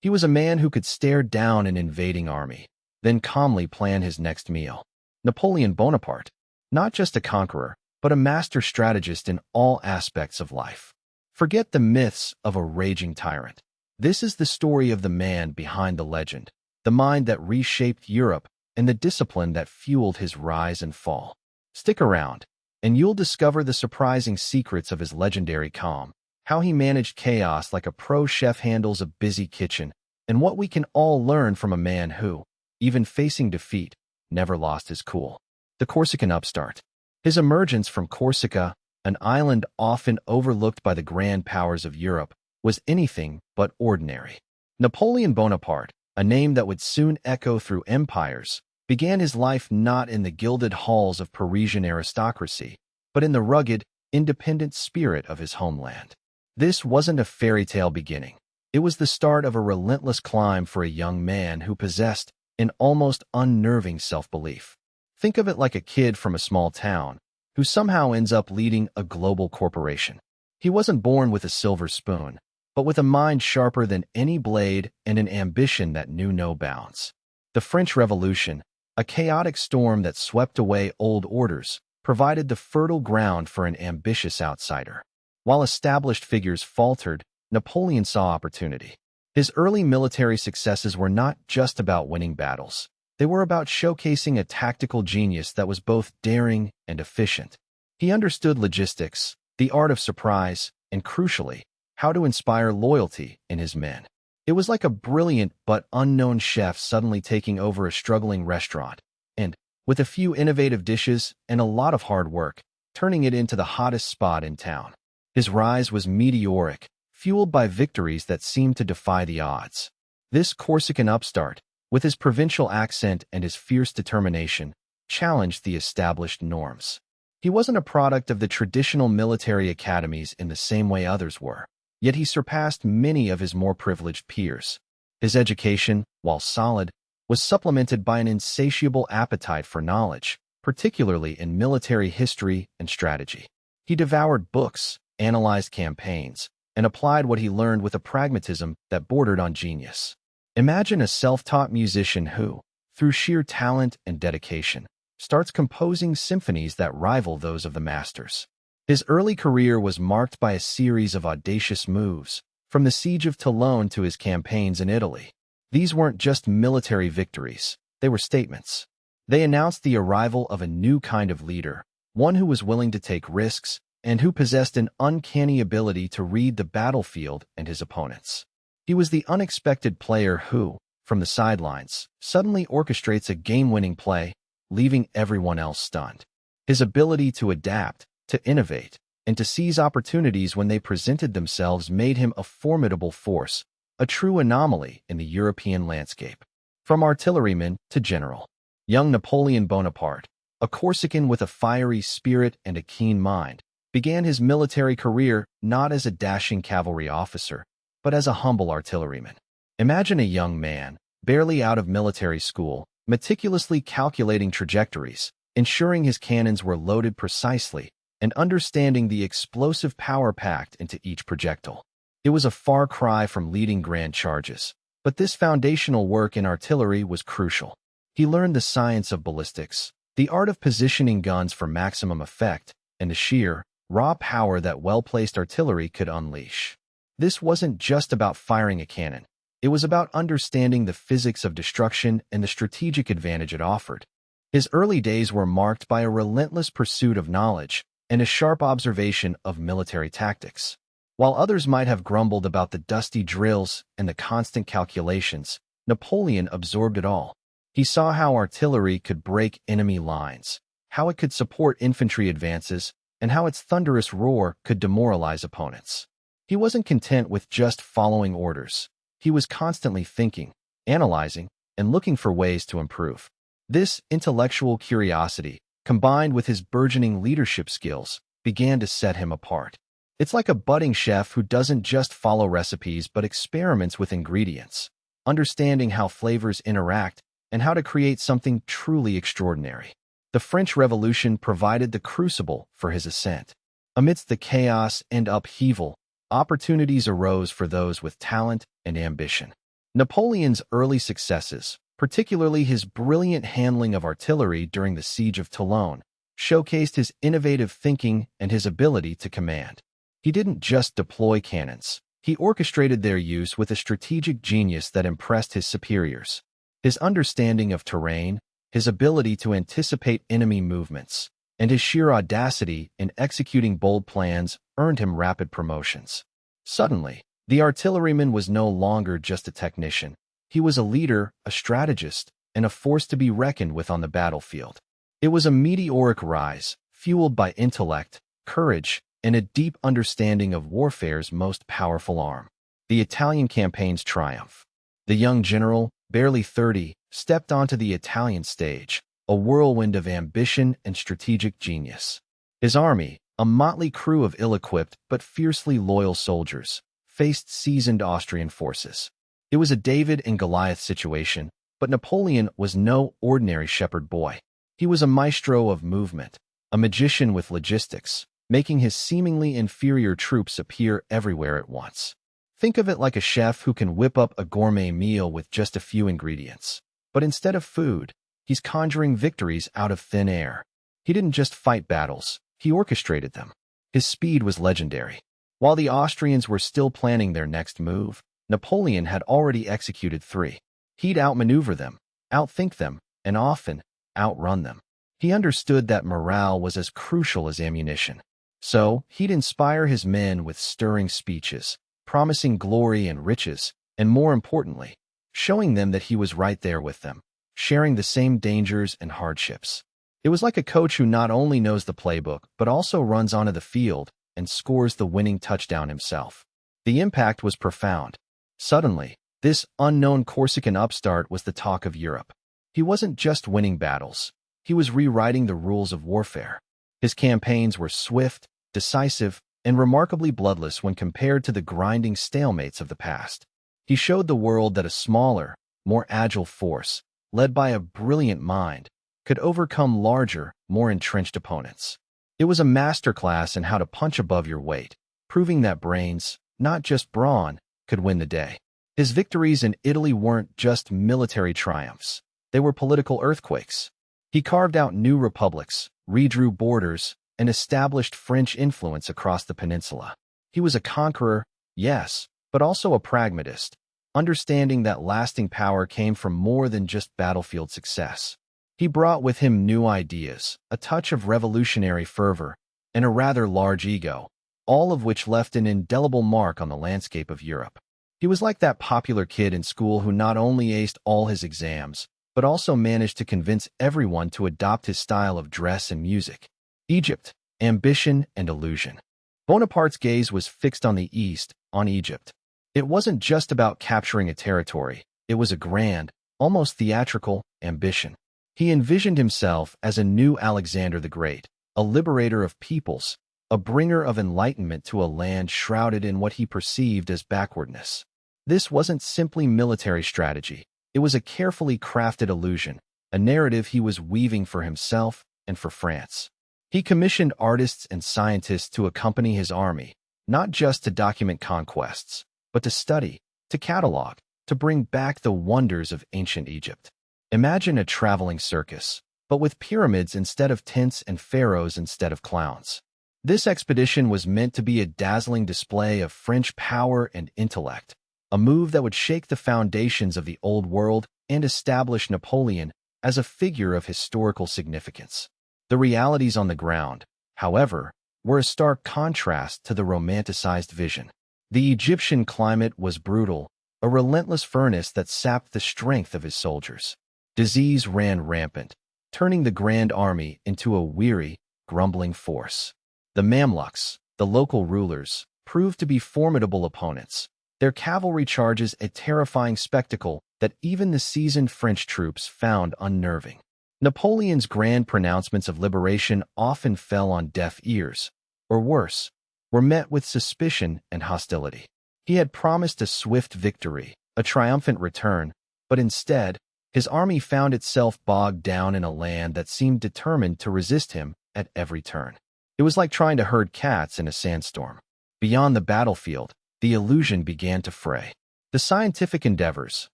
He was a man who could stare down an invading army, then calmly plan his next meal. Napoleon Bonaparte, not just a conqueror, but a master strategist in all aspects of life. Forget the myths of a raging tyrant. This is the story of the man behind the legend, the mind that reshaped Europe, and the discipline that fueled his rise and fall. Stick around, and you'll discover the surprising secrets of his legendary calm, how he managed chaos like a pro chef handles a busy kitchen, and what we can all learn from a man who, even facing defeat, never lost his cool. The Corsican upstart. His emergence from Corsica, an island often overlooked by the grand powers of Europe, was anything but ordinary. Napoleon Bonaparte, a name that would soon echo through empires, began his life not in the gilded halls of Parisian aristocracy, but in the rugged, independent spirit of his homeland. This wasn't a fairy tale beginning. It was the start of a relentless climb for a young man who possessed an almost unnerving self-belief. Think of it like a kid from a small town who somehow ends up leading a global corporation. He wasn't born with a silver spoon, but with a mind sharper than any blade and an ambition that knew no bounds. The French Revolution, a chaotic storm that swept away old orders, provided the fertile ground for an ambitious outsider. While established figures faltered, Napoleon saw opportunity. His early military successes were not just about winning battles. They were about showcasing a tactical genius that was both daring and efficient. He understood logistics, the art of surprise, and crucially, how to inspire loyalty in his men. It was like a brilliant but unknown chef suddenly taking over a struggling restaurant, and, with a few innovative dishes and a lot of hard work, turning it into the hottest spot in town. His rise was meteoric, fueled by victories that seemed to defy the odds. This Corsican upstart, with his provincial accent and his fierce determination, challenged the established norms. He wasn't a product of the traditional military academies in the same way others were, yet he surpassed many of his more privileged peers. His education, while solid, was supplemented by an insatiable appetite for knowledge, particularly in military history and strategy. He devoured books, analyzed campaigns, and applied what he learned with a pragmatism that bordered on genius. Imagine a self-taught musician who, through sheer talent and dedication, starts composing symphonies that rival those of the masters. His early career was marked by a series of audacious moves, from the Siege of Toulon to his campaigns in Italy. These weren't just military victories, they were statements. They announced the arrival of a new kind of leader, one who was willing to take risks and who possessed an uncanny ability to read the battlefield and his opponents. He was the unexpected player who, from the sidelines, suddenly orchestrates a game-winning play, leaving everyone else stunned. His ability to adapt, to innovate, and to seize opportunities when they presented themselves made him a formidable force, a true anomaly in the European landscape. From artilleryman to general, young Napoleon Bonaparte, a Corsican with a fiery spirit and a keen mind, began his military career not as a dashing cavalry officer, but as a humble artilleryman. Imagine a young man, barely out of military school, meticulously calculating trajectories, ensuring his cannons were loaded precisely, and understanding the explosive power packed into each projectile. It was a far cry from leading grand charges, but this foundational work in artillery was crucial. He learned the science of ballistics, the art of positioning guns for maximum effect, and the sheer, raw power that well-placed artillery could unleash. This wasn't just about firing a cannon. It was about understanding the physics of destruction and the strategic advantage it offered. His early days were marked by a relentless pursuit of knowledge and a sharp observation of military tactics. While others might have grumbled about the dusty drills and the constant calculations, Napoleon absorbed it all. He saw how artillery could break enemy lines, how it could support infantry advances, and how its thunderous roar could demoralize opponents. He wasn't content with just following orders. He was constantly thinking, analyzing, and looking for ways to improve. This intellectual curiosity, combined with his burgeoning leadership skills, began to set him apart. It's like a budding chef who doesn't just follow recipes but experiments with ingredients, understanding how flavors interact and how to create something truly extraordinary. The French Revolution provided the crucible for his ascent. Amidst the chaos and upheaval, opportunities arose for those with talent and ambition. Napoleon's early successes, particularly his brilliant handling of artillery during the Siege of Toulon, showcased his innovative thinking and his ability to command. He didn't just deploy cannons. He orchestrated their use with a strategic genius that impressed his superiors. His understanding of terrain, his ability to anticipate enemy movements, and his sheer audacity in executing bold plans earned him rapid promotions. Suddenly, the artilleryman was no longer just a technician. He was a leader, a strategist, and a force to be reckoned with on the battlefield. It was a meteoric rise, fueled by intellect, courage, and a deep understanding of warfare's most powerful arm. The Italian campaign's triumph. The young general, barely 30, stepped onto the Italian stage, a whirlwind of ambition and strategic genius. His army, a motley crew of ill-equipped but fiercely loyal soldiers, faced seasoned Austrian forces. It was a David and Goliath situation, but Napoleon was no ordinary shepherd boy. He was a maestro of movement, a magician with logistics, making his seemingly inferior troops appear everywhere at once. Think of it like a chef who can whip up a gourmet meal with just a few ingredients. But instead of food, he's conjuring victories out of thin air. He didn't just fight battles, he orchestrated them. His speed was legendary. While the Austrians were still planning their next move, Napoleon had already executed 3. He'd outmaneuver them, outthink them, and often outrun them. He understood that morale was as crucial as ammunition. So, he'd inspire his men with stirring speeches, promising glory and riches, and more importantly, showing them that he was right there with them, sharing the same dangers and hardships. It was like a coach who not only knows the playbook, but also runs onto the field and scores the winning touchdown himself. The impact was profound. Suddenly, this unknown Corsican upstart was the talk of Europe. He wasn't just winning battles. He was rewriting the rules of warfare. His campaigns were swift, decisive, and remarkably bloodless when compared to the grinding stalemates of the past. He showed the world that a smaller, more agile force, led by a brilliant mind, could overcome larger, more entrenched opponents. It was a masterclass in how to punch above your weight, proving that brains, not just brawn, could win the day. His victories in Italy weren't just military triumphs. They were political earthquakes. He carved out new republics, redrew borders, and established French influence across the peninsula. He was a conqueror, yes, but also a pragmatist, understanding that lasting power came from more than just battlefield success. He brought with him new ideas, a touch of revolutionary fervor, and a rather large ego, all of which left an indelible mark on the landscape of Europe. He was like that popular kid in school who not only aced all his exams, but also managed to convince everyone to adopt his style of dress and music. Egypt, ambition and illusion. Bonaparte's gaze was fixed on the east, on Egypt. It wasn't just about capturing a territory, it was a grand, almost theatrical, ambition. He envisioned himself as a new Alexander the Great, a liberator of peoples, a bringer of enlightenment to a land shrouded in what he perceived as backwardness. This wasn't simply military strategy. It was a carefully crafted illusion, a narrative he was weaving for himself and for France. He commissioned artists and scientists to accompany his army, not just to document conquests, but to study, to catalog, to bring back the wonders of ancient Egypt. Imagine a traveling circus, but with pyramids instead of tents and pharaohs instead of clowns. This expedition was meant to be a dazzling display of French power and intellect, a move that would shake the foundations of the old world and establish Napoleon as a figure of historical significance. The realities on the ground, however, were a stark contrast to the romanticized vision. The Egyptian climate was brutal, a relentless furnace that sapped the strength of his soldiers. Disease ran rampant, turning the Grand Army into a weary, grumbling force. The Mamluks, the local rulers, proved to be formidable opponents, their cavalry charges a terrifying spectacle that even the seasoned French troops found unnerving. Napoleon's grand pronouncements of liberation often fell on deaf ears, or worse, were met with suspicion and hostility. He had promised a swift victory, a triumphant return, but instead, his army found itself bogged down in a land that seemed determined to resist him at every turn. It was like trying to herd cats in a sandstorm. Beyond the battlefield, the illusion began to fray. The scientific endeavors,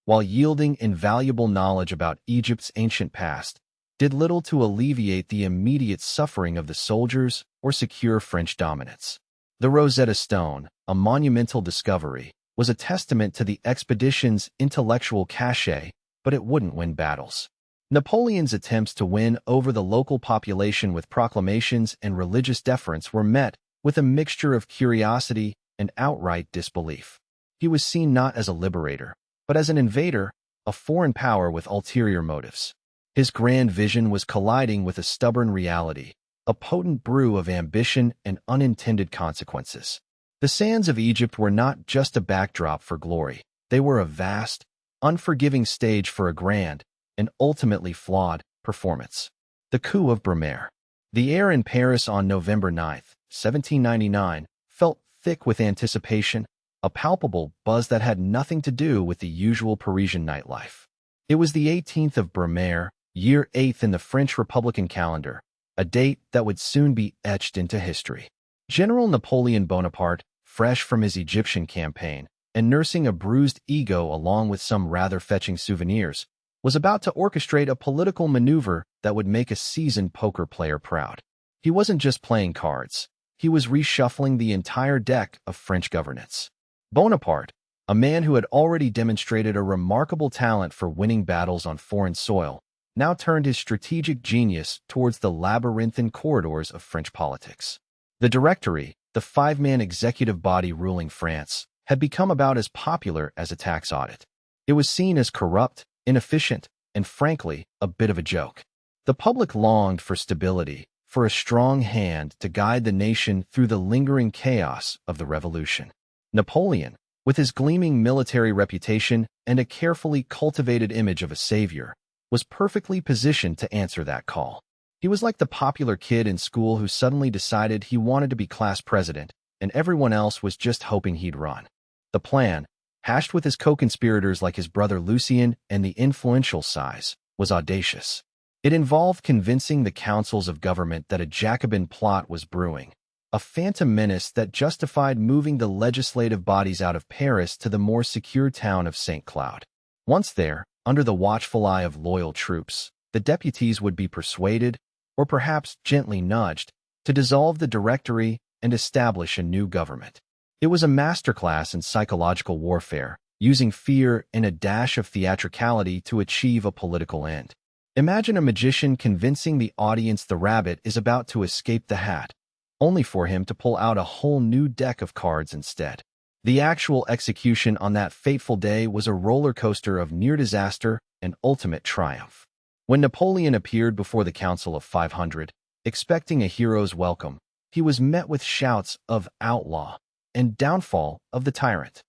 while yielding invaluable knowledge about Egypt's ancient past, did little to alleviate the immediate suffering of the soldiers or secure French dominance. The Rosetta Stone, a monumental discovery, was a testament to the expedition's intellectual cachet, but it wouldn't win battles. Napoleon's attempts to win over the local population with proclamations and religious deference were met with a mixture of curiosity and outright disbelief. He was seen not as a liberator, but as an invader, a foreign power with ulterior motives. His grand vision was colliding with a stubborn reality, a potent brew of ambition and unintended consequences. The sands of Egypt were not just a backdrop for glory. They were a vast, unforgiving stage for a grand, and ultimately flawed, performance. The coup of Brumaire. The air in Paris on November 9, 1799, felt thick with anticipation, a palpable buzz that had nothing to do with the usual Parisian nightlife. It was the 18th of Brumaire, year 8th in the French Republican calendar, a date that would soon be etched into history. General Napoleon Bonaparte, fresh from his Egyptian campaign, and nursing a bruised ego along with some rather fetching souvenirs, was about to orchestrate a political maneuver that would make a seasoned poker player proud. He wasn't just playing cards. He was reshuffling the entire deck of French governance. Bonaparte, a man who had already demonstrated a remarkable talent for winning battles on foreign soil, now turned his strategic genius towards the labyrinthine corridors of French politics. The Directory, the five-man executive body ruling France, had become about as popular as a tax audit. It was seen as corrupt, inefficient, and frankly, a bit of a joke. The public longed for stability, for a strong hand to guide the nation through the lingering chaos of the revolution. Napoleon, with his gleaming military reputation and a carefully cultivated image of a savior, was perfectly positioned to answer that call. He was like the popular kid in school who suddenly decided he wanted to be class president, and everyone else was just hoping he'd run. The plan, hashed with his co-conspirators like his brother Lucien and the influential Size, was audacious. It involved convincing the councils of government that a Jacobin plot was brewing, a phantom menace that justified moving the legislative bodies out of Paris to the more secure town of St. Cloud. Once there, under the watchful eye of loyal troops, the deputies would be persuaded, or perhaps gently nudged, to dissolve the Directory and establish a new government. It was a masterclass in psychological warfare, using fear and a dash of theatricality to achieve a political end. Imagine a magician convincing the audience the rabbit is about to escape the hat, only for him to pull out a whole new deck of cards instead. The actual execution on that fateful day was a roller coaster of near disaster and ultimate triumph. When Napoleon appeared before the Council of 500, expecting a hero's welcome, he was met with shouts of outlaw and downfall of the tyrant.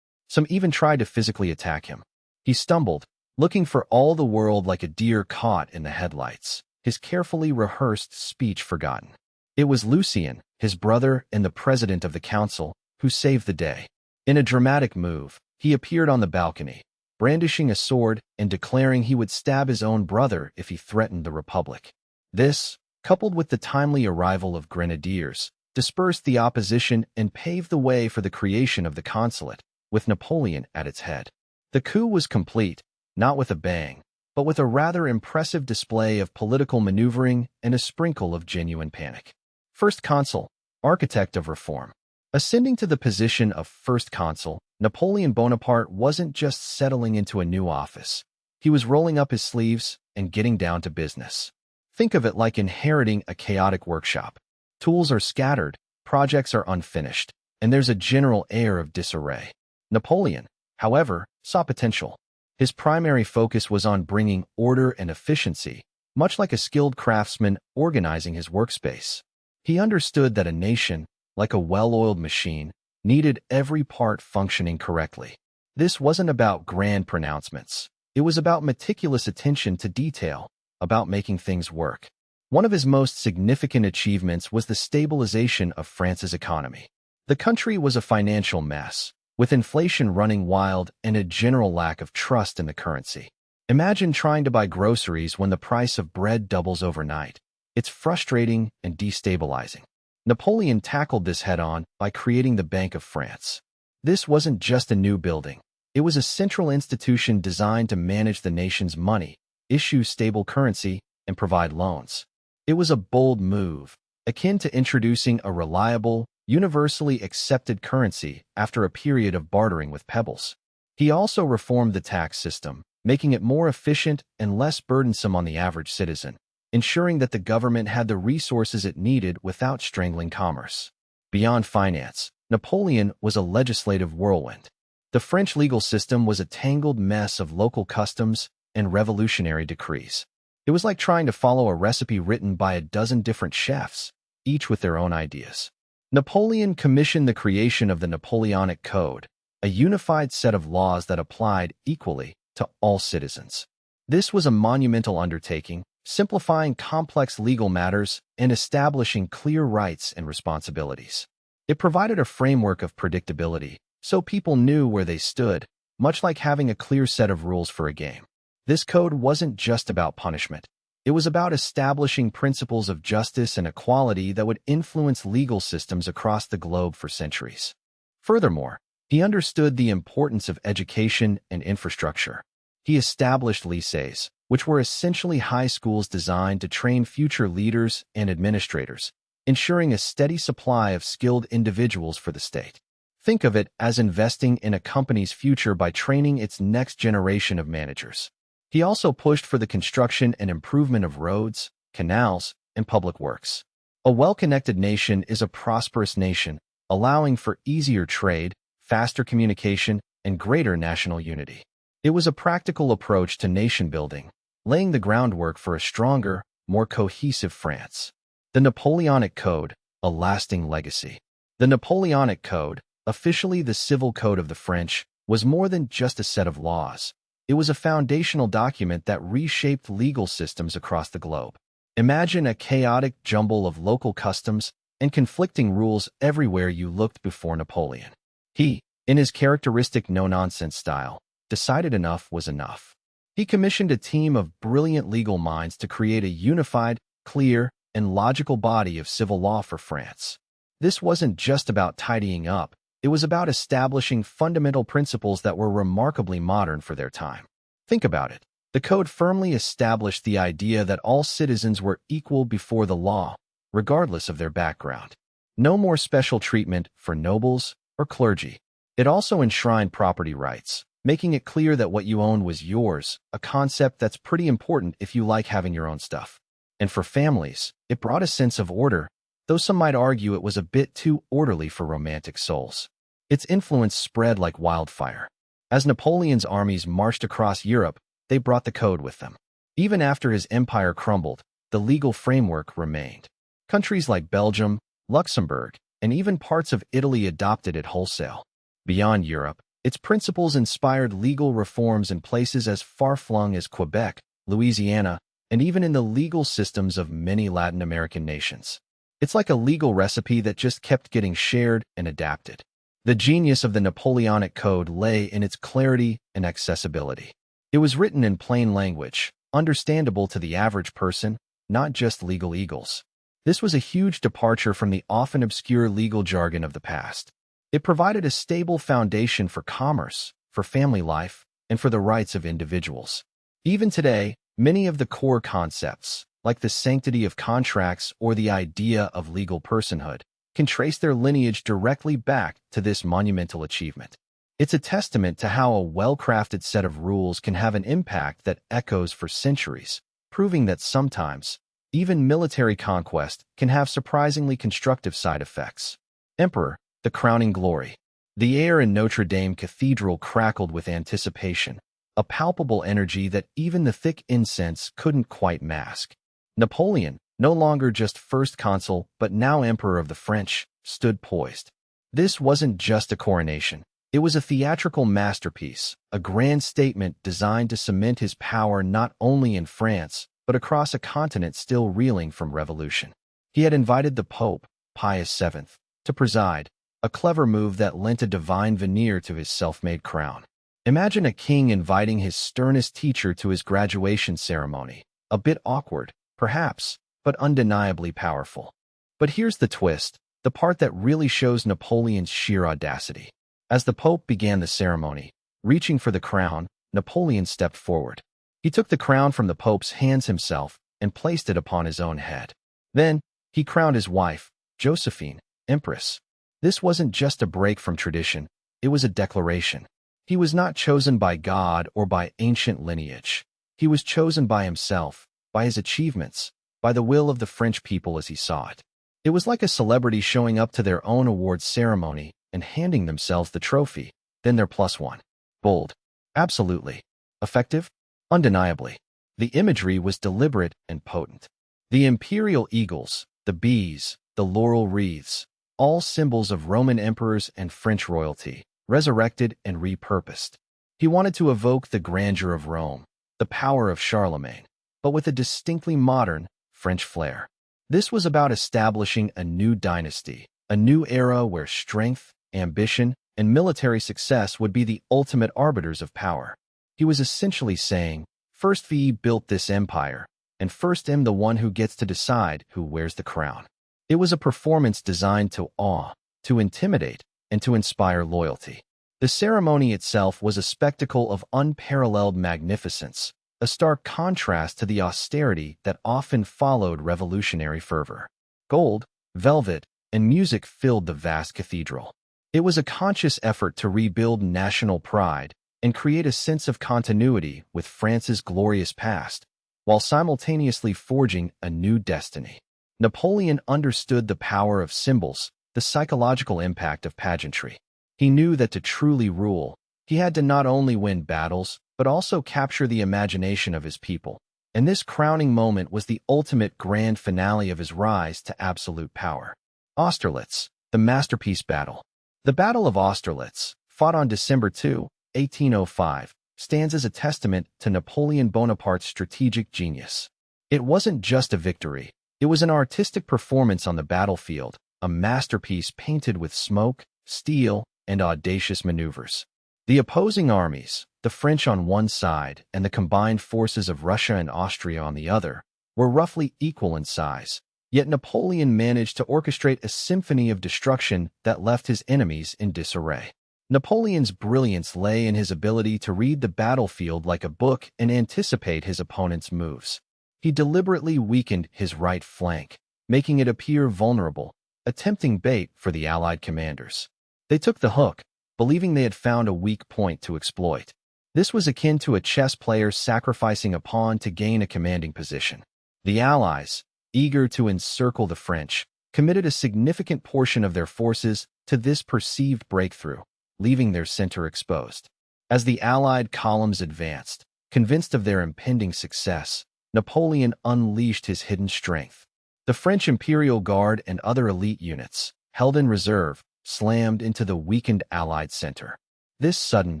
Some even tried to physically attack him. He stumbled, looking for all the world like a deer caught in the headlights, his carefully rehearsed speech forgotten. It was Lucien, his brother and the president of the council, who saved the day. In a dramatic move, he appeared on the balcony, brandishing a sword and declaring he would stab his own brother if he threatened the Republic. This, coupled with the timely arrival of grenadiers, dispersed the opposition and paved the way for the creation of the consulate, with Napoleon at its head. The coup was complete, not with a bang, but with a rather impressive display of political maneuvering and a sprinkle of genuine panic. First Consul, architect of reform. Ascending to the position of First Consul, Napoleon Bonaparte wasn't just settling into a new office. He was rolling up his sleeves and getting down to business. Think of it like inheriting a chaotic workshop. Tools are scattered, projects are unfinished, and there's a general air of disarray. Napoleon, however, saw potential. His primary focus was on bringing order and efficiency, much like a skilled craftsman organizing his workspace. He understood that a nation, like a well-oiled machine, needed every part functioning correctly. This wasn't about grand pronouncements. It was about meticulous attention to detail, about making things work. One of his most significant achievements was the stabilization of France's economy. The country was a financial mess, with inflation running wild and a general lack of trust in the currency. Imagine trying to buy groceries when the price of bread doubles overnight. It's frustrating and destabilizing. Napoleon tackled this head-on by creating the Bank of France. This wasn't just a new building. It was a central institution designed to manage the nation's money, issue stable currency, and provide loans. It was a bold move, akin to introducing a reliable, universally accepted currency after a period of bartering with pebbles. He also reformed the tax system, making it more efficient and less burdensome on the average citizen, ensuring that the government had the resources it needed without strangling commerce. Beyond finance, Napoleon was a legislative whirlwind. The French legal system was a tangled mess of local customs and revolutionary decrees. It was like trying to follow a recipe written by a dozen different chefs, each with their own ideas. Napoleon commissioned the creation of the Napoleonic Code, a unified set of laws that applied equally to all citizens. This was a monumental undertaking, simplifying complex legal matters and establishing clear rights and responsibilities. It provided a framework of predictability, so people knew where they stood, much like having a clear set of rules for a game. This code wasn't just about punishment. It was about establishing principles of justice and equality that would influence legal systems across the globe for centuries. Furthermore, he understood the importance of education and infrastructure. He established lycées, which were essentially high schools designed to train future leaders and administrators, ensuring a steady supply of skilled individuals for the state. Think of it as investing in a company's future by training its next generation of managers. He also pushed for the construction and improvement of roads, canals, and public works. A well-connected nation is a prosperous nation, allowing for easier trade, faster communication, and greater national unity. It was a practical approach to nation-building, laying the groundwork for a stronger, more cohesive France. The Napoleonic Code, a lasting legacy. The Napoleonic Code, officially the civil code of the French, was more than just a set of laws. It was a foundational document that reshaped legal systems across the globe. Imagine a chaotic jumble of local customs and conflicting rules everywhere you looked before Napoleon. He, in his characteristic no-nonsense style, decided enough was enough. He commissioned a team of brilliant legal minds to create a unified, clear, and logical body of civil law for France. This wasn't just about tidying up. It was about establishing fundamental principles that were remarkably modern for their time. Think about it. The code firmly established the idea that all citizens were equal before the law, regardless of their background. No more special treatment for nobles or clergy. It also enshrined property rights, making it clear that what you owned was yours, a concept that's pretty important if you like having your own stuff. And for families, it brought a sense of order, though some might argue it was a bit too orderly for romantic souls. Its influence spread like wildfire. As Napoleon's armies marched across Europe, they brought the code with them. Even after his empire crumbled, the legal framework remained. Countries like Belgium, Luxembourg, and even parts of Italy adopted it wholesale. Beyond Europe, its principles inspired legal reforms in places as far-flung as Quebec, Louisiana, and even in the legal systems of many Latin American nations. It's like a legal recipe that just kept getting shared and adapted. The genius of the Napoleonic Code lay in its clarity and accessibility. It was written in plain language, understandable to the average person, not just legal eagles. This was a huge departure from the often obscure legal jargon of the past. It provided a stable foundation for commerce, for family life, and for the rights of individuals. Even today, many of the core concepts, like the sanctity of contracts or the idea of legal personhood, can trace their lineage directly back to this monumental achievement. It's a testament to how a well-crafted set of rules can have an impact that echoes for centuries, proving that sometimes, even military conquest can have surprisingly constructive side effects. Emperor, the crowning glory. The air in Notre Dame Cathedral crackled with anticipation, a palpable energy that even the thick incense couldn't quite mask. Napoleon, no longer just first consul but now emperor of the French, stood poised. This wasn't just a coronation. It was a theatrical masterpiece, a grand statement designed to cement his power not only in France, but across a continent still reeling from revolution. He had invited the Pope, Pius VII, to preside, a clever move that lent a divine veneer to his self-made crown. Imagine a king inviting his sternest teacher to his graduation ceremony. A bit awkward, perhaps, but undeniably powerful. But here's the twist, the part that really shows Napoleon's sheer audacity. As the Pope began the ceremony, Reaching for the crown, Napoleon stepped forward. He took the crown from the Pope's hands himself and placed it upon his own head. Then, he crowned his wife, Josephine, Empress. This wasn't just a break from tradition, it was a declaration. He was not chosen by God or by ancient lineage. He was chosen by himself, by his achievements, by the will of the French people as he saw it. It was like a celebrity showing up to their own awards ceremony and handing themselves the trophy, then their +1. Bold. Absolutely. Effective? Undeniably. The imagery was deliberate and potent. The imperial eagles, the bees, the laurel wreaths, all symbols of Roman emperors and French royalty, resurrected and repurposed. He wanted to evoke the grandeur of Rome, the power of Charlemagne, but with a distinctly modern, French flair. This was about establishing a new dynasty, a new era where strength, ambition, and military success would be the ultimate arbiters of power. He was essentially saying, first V built this empire, and first am the one who gets to decide who wears the crown. It was a performance designed to awe, to intimidate, and to inspire loyalty. The ceremony itself was a spectacle of unparalleled magnificence, a stark contrast to the austerity that often followed revolutionary fervor. Gold, velvet, and music filled the vast cathedral. It was a conscious effort to rebuild national pride and create a sense of continuity with France's glorious past, while simultaneously forging a new destiny. Napoleon understood the power of symbols, the psychological impact of pageantry. He knew that to truly rule, he had to not only win battles, but also capture the imagination of his people. And this crowning moment was the ultimate grand finale of his rise to absolute power. Austerlitz, the masterpiece battle. The Battle of Austerlitz, fought on December 2, 1805, stands as a testament to Napoleon Bonaparte's strategic genius. It wasn't just a victory, it was an artistic performance on the battlefield, a masterpiece painted with smoke, steel, and audacious maneuvers. The opposing armies, the French on one side and the combined forces of Russia and Austria on the other, were roughly equal in size, yet Napoleon managed to orchestrate a symphony of destruction that left his enemies in disarray. Napoleon's brilliance lay in his ability to read the battlefield like a book and anticipate his opponent's moves. He deliberately weakened his right flank, making it appear vulnerable, a tempting bait for the Allied commanders. They took the hook, believing they had found a weak point to exploit. This was akin to a chess player sacrificing a pawn to gain a commanding position. The Allies, eager to encircle the French, committed a significant portion of their forces to this perceived breakthrough, leaving their center exposed. As the Allied columns advanced, convinced of their impending success, Napoleon unleashed his hidden strength. The French Imperial Guard and other elite units, held in reserve, slammed into the weakened Allied center. This sudden,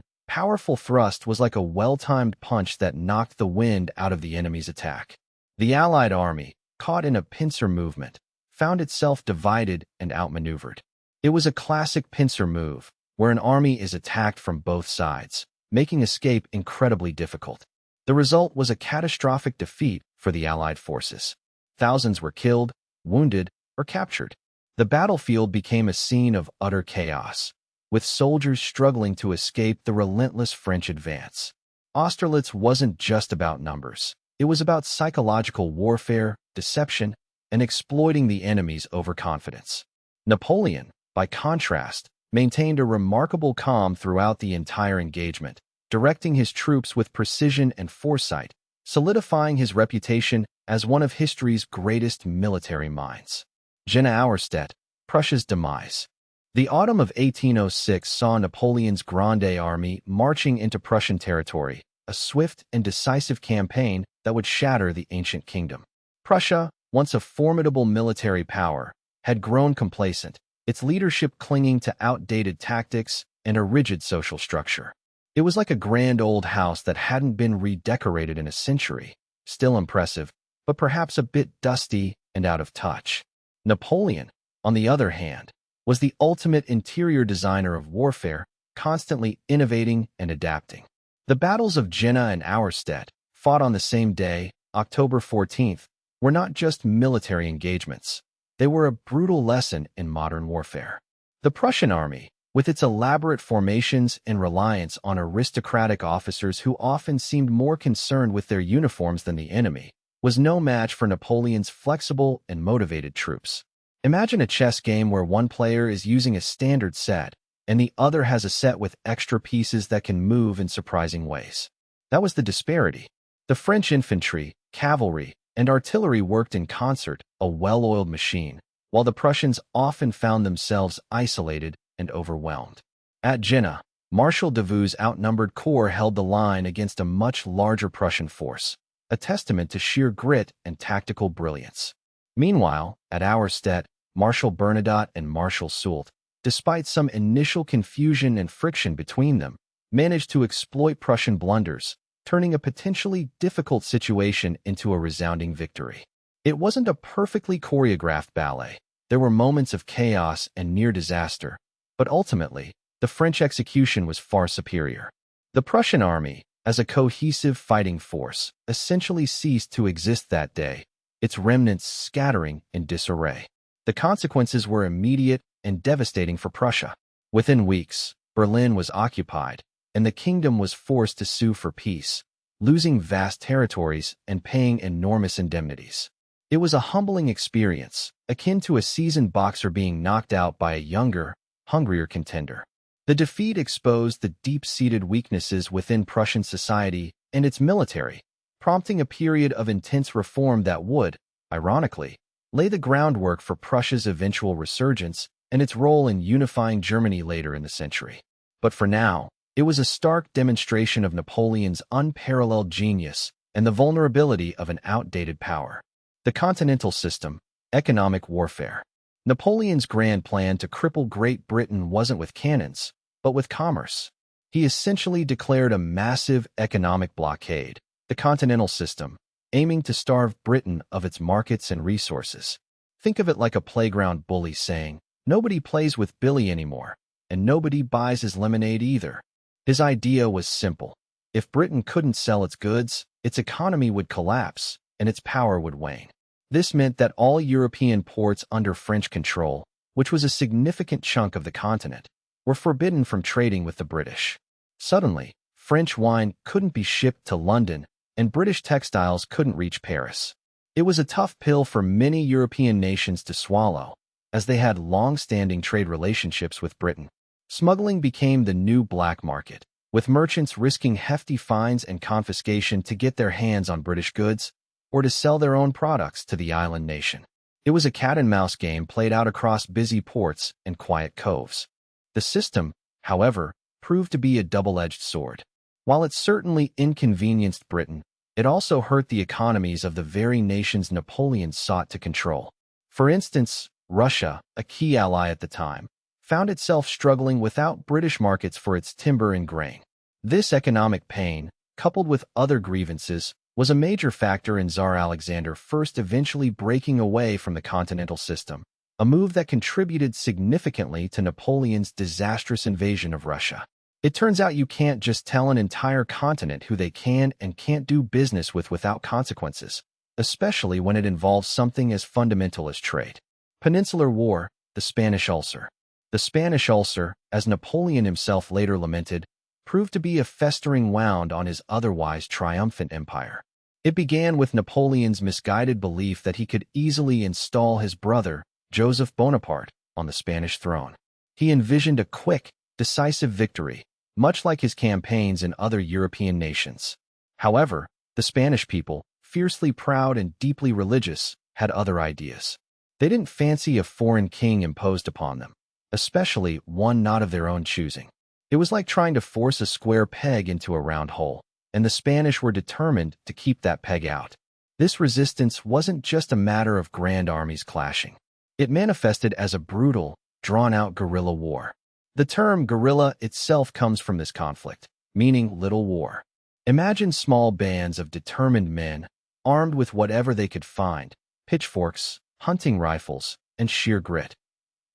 powerful thrust was like a well-timed punch that knocked the wind out of the enemy's attack. The Allied army, caught in a pincer movement, found itself divided and outmaneuvered. It was a classic pincer move, where an army is attacked from both sides, making escape incredibly difficult. The result was a catastrophic defeat for the Allied forces. Thousands were killed, wounded, or captured. The battlefield became a scene of utter chaos, with soldiers struggling to escape the relentless French advance. Austerlitz wasn't just about numbers. It was about psychological warfare, deception, and exploiting the enemy's overconfidence. Napoleon, by contrast, maintained a remarkable calm throughout the entire engagement, directing his troops with precision and foresight, solidifying his reputation as one of history's greatest military minds. Jena Auerstedt, Prussia's demise. The autumn of 1806 saw Napoleon's Grande Army marching into Prussian territory, a swift and decisive campaign that would shatter the ancient kingdom. Prussia, once a formidable military power, had grown complacent, its leadership clinging to outdated tactics and a rigid social structure. It was like a grand old house that hadn't been redecorated in a century, still impressive, but perhaps a bit dusty and out of touch. Napoleon, on the other hand, was the ultimate interior designer of warfare, constantly innovating and adapting. The battles of Jena and Auerstedt, fought on the same day, October 14th, were not just military engagements. They were a brutal lesson in modern warfare. The Prussian army, with its elaborate formations and reliance on aristocratic officers who often seemed more concerned with their uniforms than the enemy, was no match for Napoleon's flexible and motivated troops. Imagine a chess game where one player is using a standard set, and the other has a set with extra pieces that can move in surprising ways. That was the disparity. The French infantry, cavalry, and artillery worked in concert, a well-oiled machine, while the Prussians often found themselves isolated and overwhelmed. At Jena, Marshal Davout's outnumbered corps held the line against a much larger Prussian force, a testament to sheer grit and tactical brilliance. Meanwhile, at Auerstedt, Marshal Bernadotte and Marshal Soult, despite some initial confusion and friction between them, managed to exploit Prussian blunders, turning a potentially difficult situation into a resounding victory. It wasn't a perfectly choreographed ballet. There were moments of chaos and near disaster, but ultimately, the French execution was far superior. The Prussian army, as a cohesive fighting force, essentially ceased to exist that day, its remnants scattering in disarray. The consequences were immediate and devastating for Prussia. Within weeks, Berlin was occupied, and the kingdom was forced to sue for peace, losing vast territories and paying enormous indemnities. It was a humbling experience, akin to a seasoned boxer being knocked out by a younger, hungrier contender. The defeat exposed the deep-seated weaknesses within Prussian society and its military, prompting a period of intense reform that would, ironically, lay the groundwork for Prussia's eventual resurgence and its role in unifying Germany later in the century. But for now, it was a stark demonstration of Napoleon's unparalleled genius and the vulnerability of an outdated power. The Continental System, economic warfare. Napoleon's grand plan to cripple Great Britain wasn't with cannons, but with commerce. He essentially declared a massive economic blockade, the Continental System, aiming to starve Britain of its markets and resources. Think of it like a playground bully saying, "Nobody plays with Billy anymore, and nobody buys his lemonade either." His idea was simple. If Britain couldn't sell its goods, its economy would collapse, and its power would wane. This meant that all European ports under French control, which was a significant chunk of the continent, were forbidden from trading with the British. Suddenly, French wine couldn't be shipped to London, and British textiles couldn't reach Paris. It was a tough pill for many European nations to swallow, as they had long-standing trade relationships with Britain. Smuggling became the new black market, with merchants risking hefty fines and confiscation to get their hands on British goods or to sell their own products to the island nation. It was a cat-and-mouse game played out across busy ports and quiet coves. The system, however, proved to be a double-edged sword. While it certainly inconvenienced Britain, it also hurt the economies of the very nations Napoleon sought to control. For instance, Russia, a key ally at the time, found itself struggling without British markets for its timber and grain. This economic pain, coupled with other grievances, was a major factor in Tsar Alexander first eventually breaking away from the Continental System, a move that contributed significantly to Napoleon's disastrous invasion of Russia. It turns out you can't just tell an entire continent who they can and can't do business with without consequences, especially when it involves something as fundamental as trade. Peninsular War, the Spanish Ulcer. The Spanish Ulcer, as Napoleon himself later lamented, proved to be a festering wound on his otherwise triumphant empire. It began with Napoleon's misguided belief that he could easily install his brother, Joseph Bonaparte, on the Spanish throne. He envisioned a quick, decisive victory, much like his campaigns in other European nations. However, the Spanish people, fiercely proud and deeply religious, had other ideas. They didn't fancy a foreign king imposed upon them, especially one not of their own choosing. It was like trying to force a square peg into a round hole, and the Spanish were determined to keep that peg out. This resistance wasn't just a matter of grand armies clashing. It manifested as a brutal, drawn-out guerrilla war. The term guerrilla itself comes from this conflict, meaning little war. Imagine small bands of determined men, armed with whatever they could find, pitchforks, hunting rifles, and sheer grit,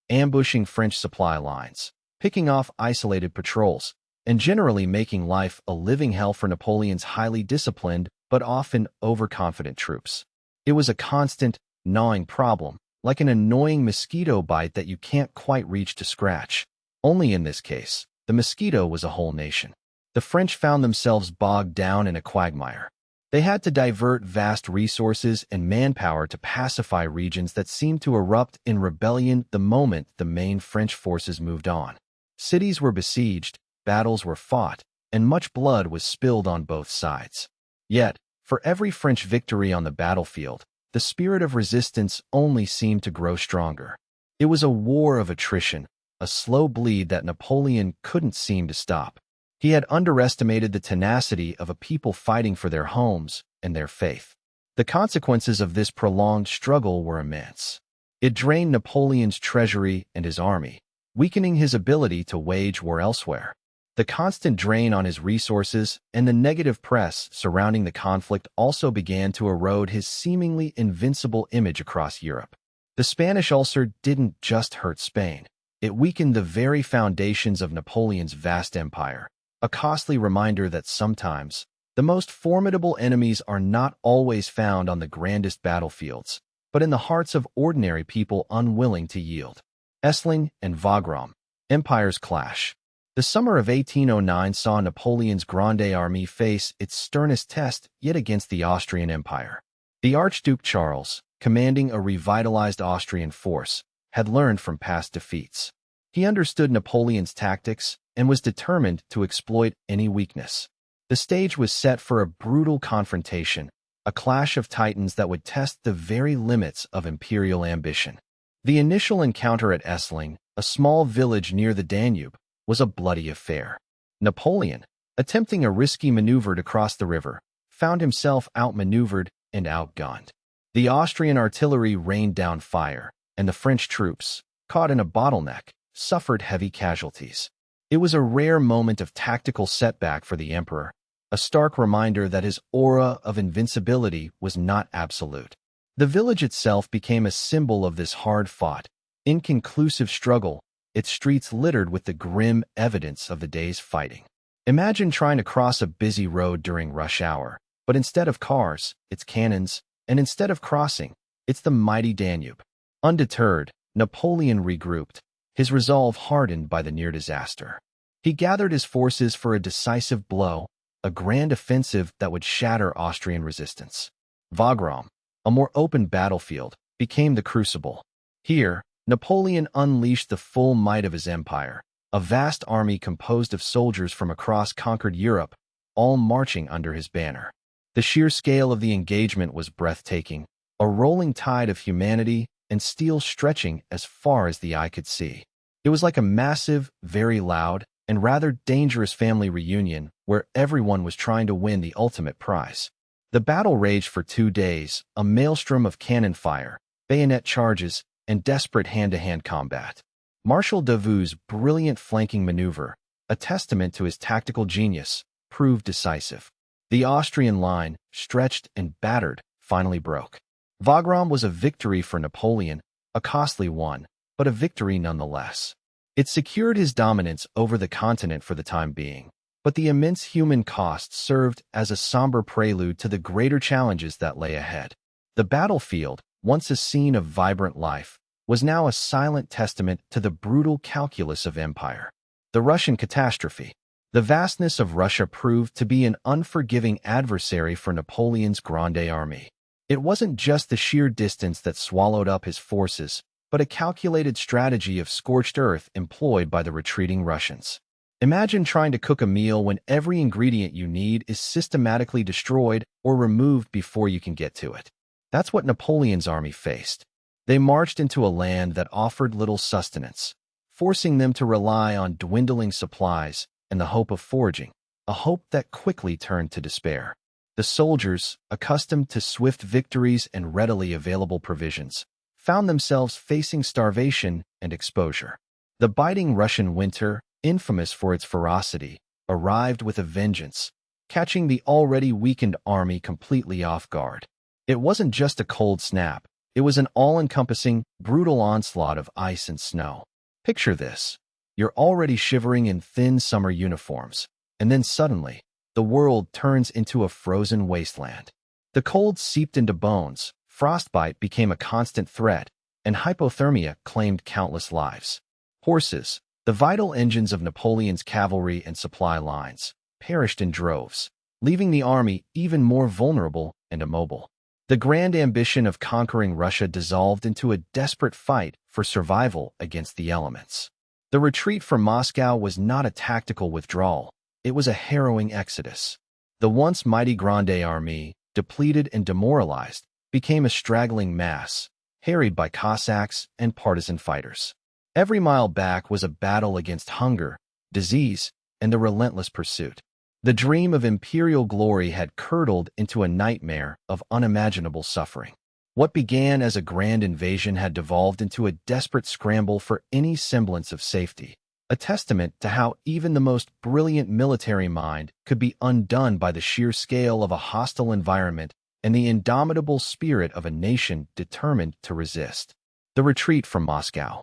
ambushing French supply lines, picking off isolated patrols, and generally making life a living hell for Napoleon's highly disciplined but often overconfident troops. It was a constant, gnawing problem, like an annoying mosquito bite that you can't quite reach to scratch. Only in this case, the mosquito was a whole nation. The French found themselves bogged down in a quagmire. They had to divert vast resources and manpower to pacify regions that seemed to erupt in rebellion the moment the main French forces moved on. Cities were besieged, battles were fought, and much blood was spilled on both sides. Yet, for every French victory on the battlefield, the spirit of resistance only seemed to grow stronger. It was a war of attrition, a slow bleed that Napoleon couldn't seem to stop. He had underestimated the tenacity of a people fighting for their homes and their faith. The consequences of this prolonged struggle were immense. It drained Napoleon's treasury and his army, weakening his ability to wage war elsewhere. The constant drain on his resources and the negative press surrounding the conflict also began to erode his seemingly invincible image across Europe. The Spanish ulcer didn't just hurt Spain. It weakened the very foundations of Napoleon's vast empire, a costly reminder that sometimes the most formidable enemies are not always found on the grandest battlefields, but in the hearts of ordinary people unwilling to yield. Essling and Wagram, empires clash. The summer of 1809 saw Napoleon's Grande Armée face its sternest test yet against the Austrian Empire. The Archduke Charles, commanding a revitalized Austrian force, had learned from past defeats. He understood Napoleon's tactics and was determined to exploit any weakness. The stage was set for a brutal confrontation, a clash of titans that would test the very limits of imperial ambition. The initial encounter at Essling, a small village near the Danube, was a bloody affair. Napoleon, attempting a risky maneuver to cross the river, found himself outmaneuvered and outgunned. The Austrian artillery rained down fire, and the French troops, caught in a bottleneck, suffered heavy casualties. It was a rare moment of tactical setback for the emperor, a stark reminder that his aura of invincibility was not absolute. The village itself became a symbol of this hard-fought, inconclusive struggle, its streets littered with the grim evidence of the day's fighting. Imagine trying to cross a busy road during rush hour, but instead of cars, it's cannons, and instead of crossing, it's the mighty Danube. Undeterred, Napoleon regrouped, his resolve hardened by the near disaster. He gathered his forces for a decisive blow, a grand offensive that would shatter Austrian resistance. Wagram, a more open battlefield, became the crucible. Here, Napoleon unleashed the full might of his empire, a vast army composed of soldiers from across conquered Europe, all marching under his banner. The sheer scale of the engagement was breathtaking, a rolling tide of humanity and steel stretching as far as the eye could see. It was like a massive, very loud, and rather dangerous family reunion where everyone was trying to win the ultimate prize. The battle raged for 2 days, a maelstrom of cannon fire, bayonet charges, and desperate hand-to-hand combat. Marshal Davout's brilliant flanking maneuver, a testament to his tactical genius, proved decisive. The Austrian line, stretched and battered, finally broke. Wagram was a victory for Napoleon, a costly one, but a victory nonetheless. It secured his dominance over the continent for the time being, but the immense human cost served as a somber prelude to the greater challenges that lay ahead. The battlefield, once a scene of vibrant life, was now a silent testament to the brutal calculus of empire. The Russian catastrophe. The vastness of Russia proved to be an unforgiving adversary for Napoleon's Grande Armée. It wasn't just the sheer distance that swallowed up his forces, but a calculated strategy of scorched earth employed by the retreating Russians. Imagine trying to cook a meal when every ingredient you need is systematically destroyed or removed before you can get to it. That's what Napoleon's army faced. They marched into a land that offered little sustenance, forcing them to rely on dwindling supplies and the hope of foraging, a hope that quickly turned to despair. The soldiers, accustomed to swift victories and readily available provisions, found themselves facing starvation and exposure. The biting Russian winter, infamous for its ferocity, arrived with a vengeance, catching the already weakened army completely off guard. It wasn't just a cold snap, it was an all-encompassing, brutal onslaught of ice and snow. Picture this. You're already shivering in thin summer uniforms, and then suddenly, the world turns into a frozen wasteland. The cold seeped into bones, frostbite became a constant threat, and hypothermia claimed countless lives. Horses, The vital engines of Napoleon's cavalry and supply lines perished in droves, leaving the army even more vulnerable and immobile. The grand ambition of conquering Russia dissolved into a desperate fight for survival against the elements. The retreat from Moscow was not a tactical withdrawal, it was a harrowing exodus. The once mighty Grande Armée, depleted and demoralized, became a straggling mass, harried by Cossacks and partisan fighters. Every mile back was a battle against hunger, disease, and the relentless pursuit. The dream of imperial glory had curdled into a nightmare of unimaginable suffering. What began as a grand invasion had devolved into a desperate scramble for any semblance of safety, a testament to how even the most brilliant military mind could be undone by the sheer scale of a hostile environment and the indomitable spirit of a nation determined to resist. The retreat from Moscow.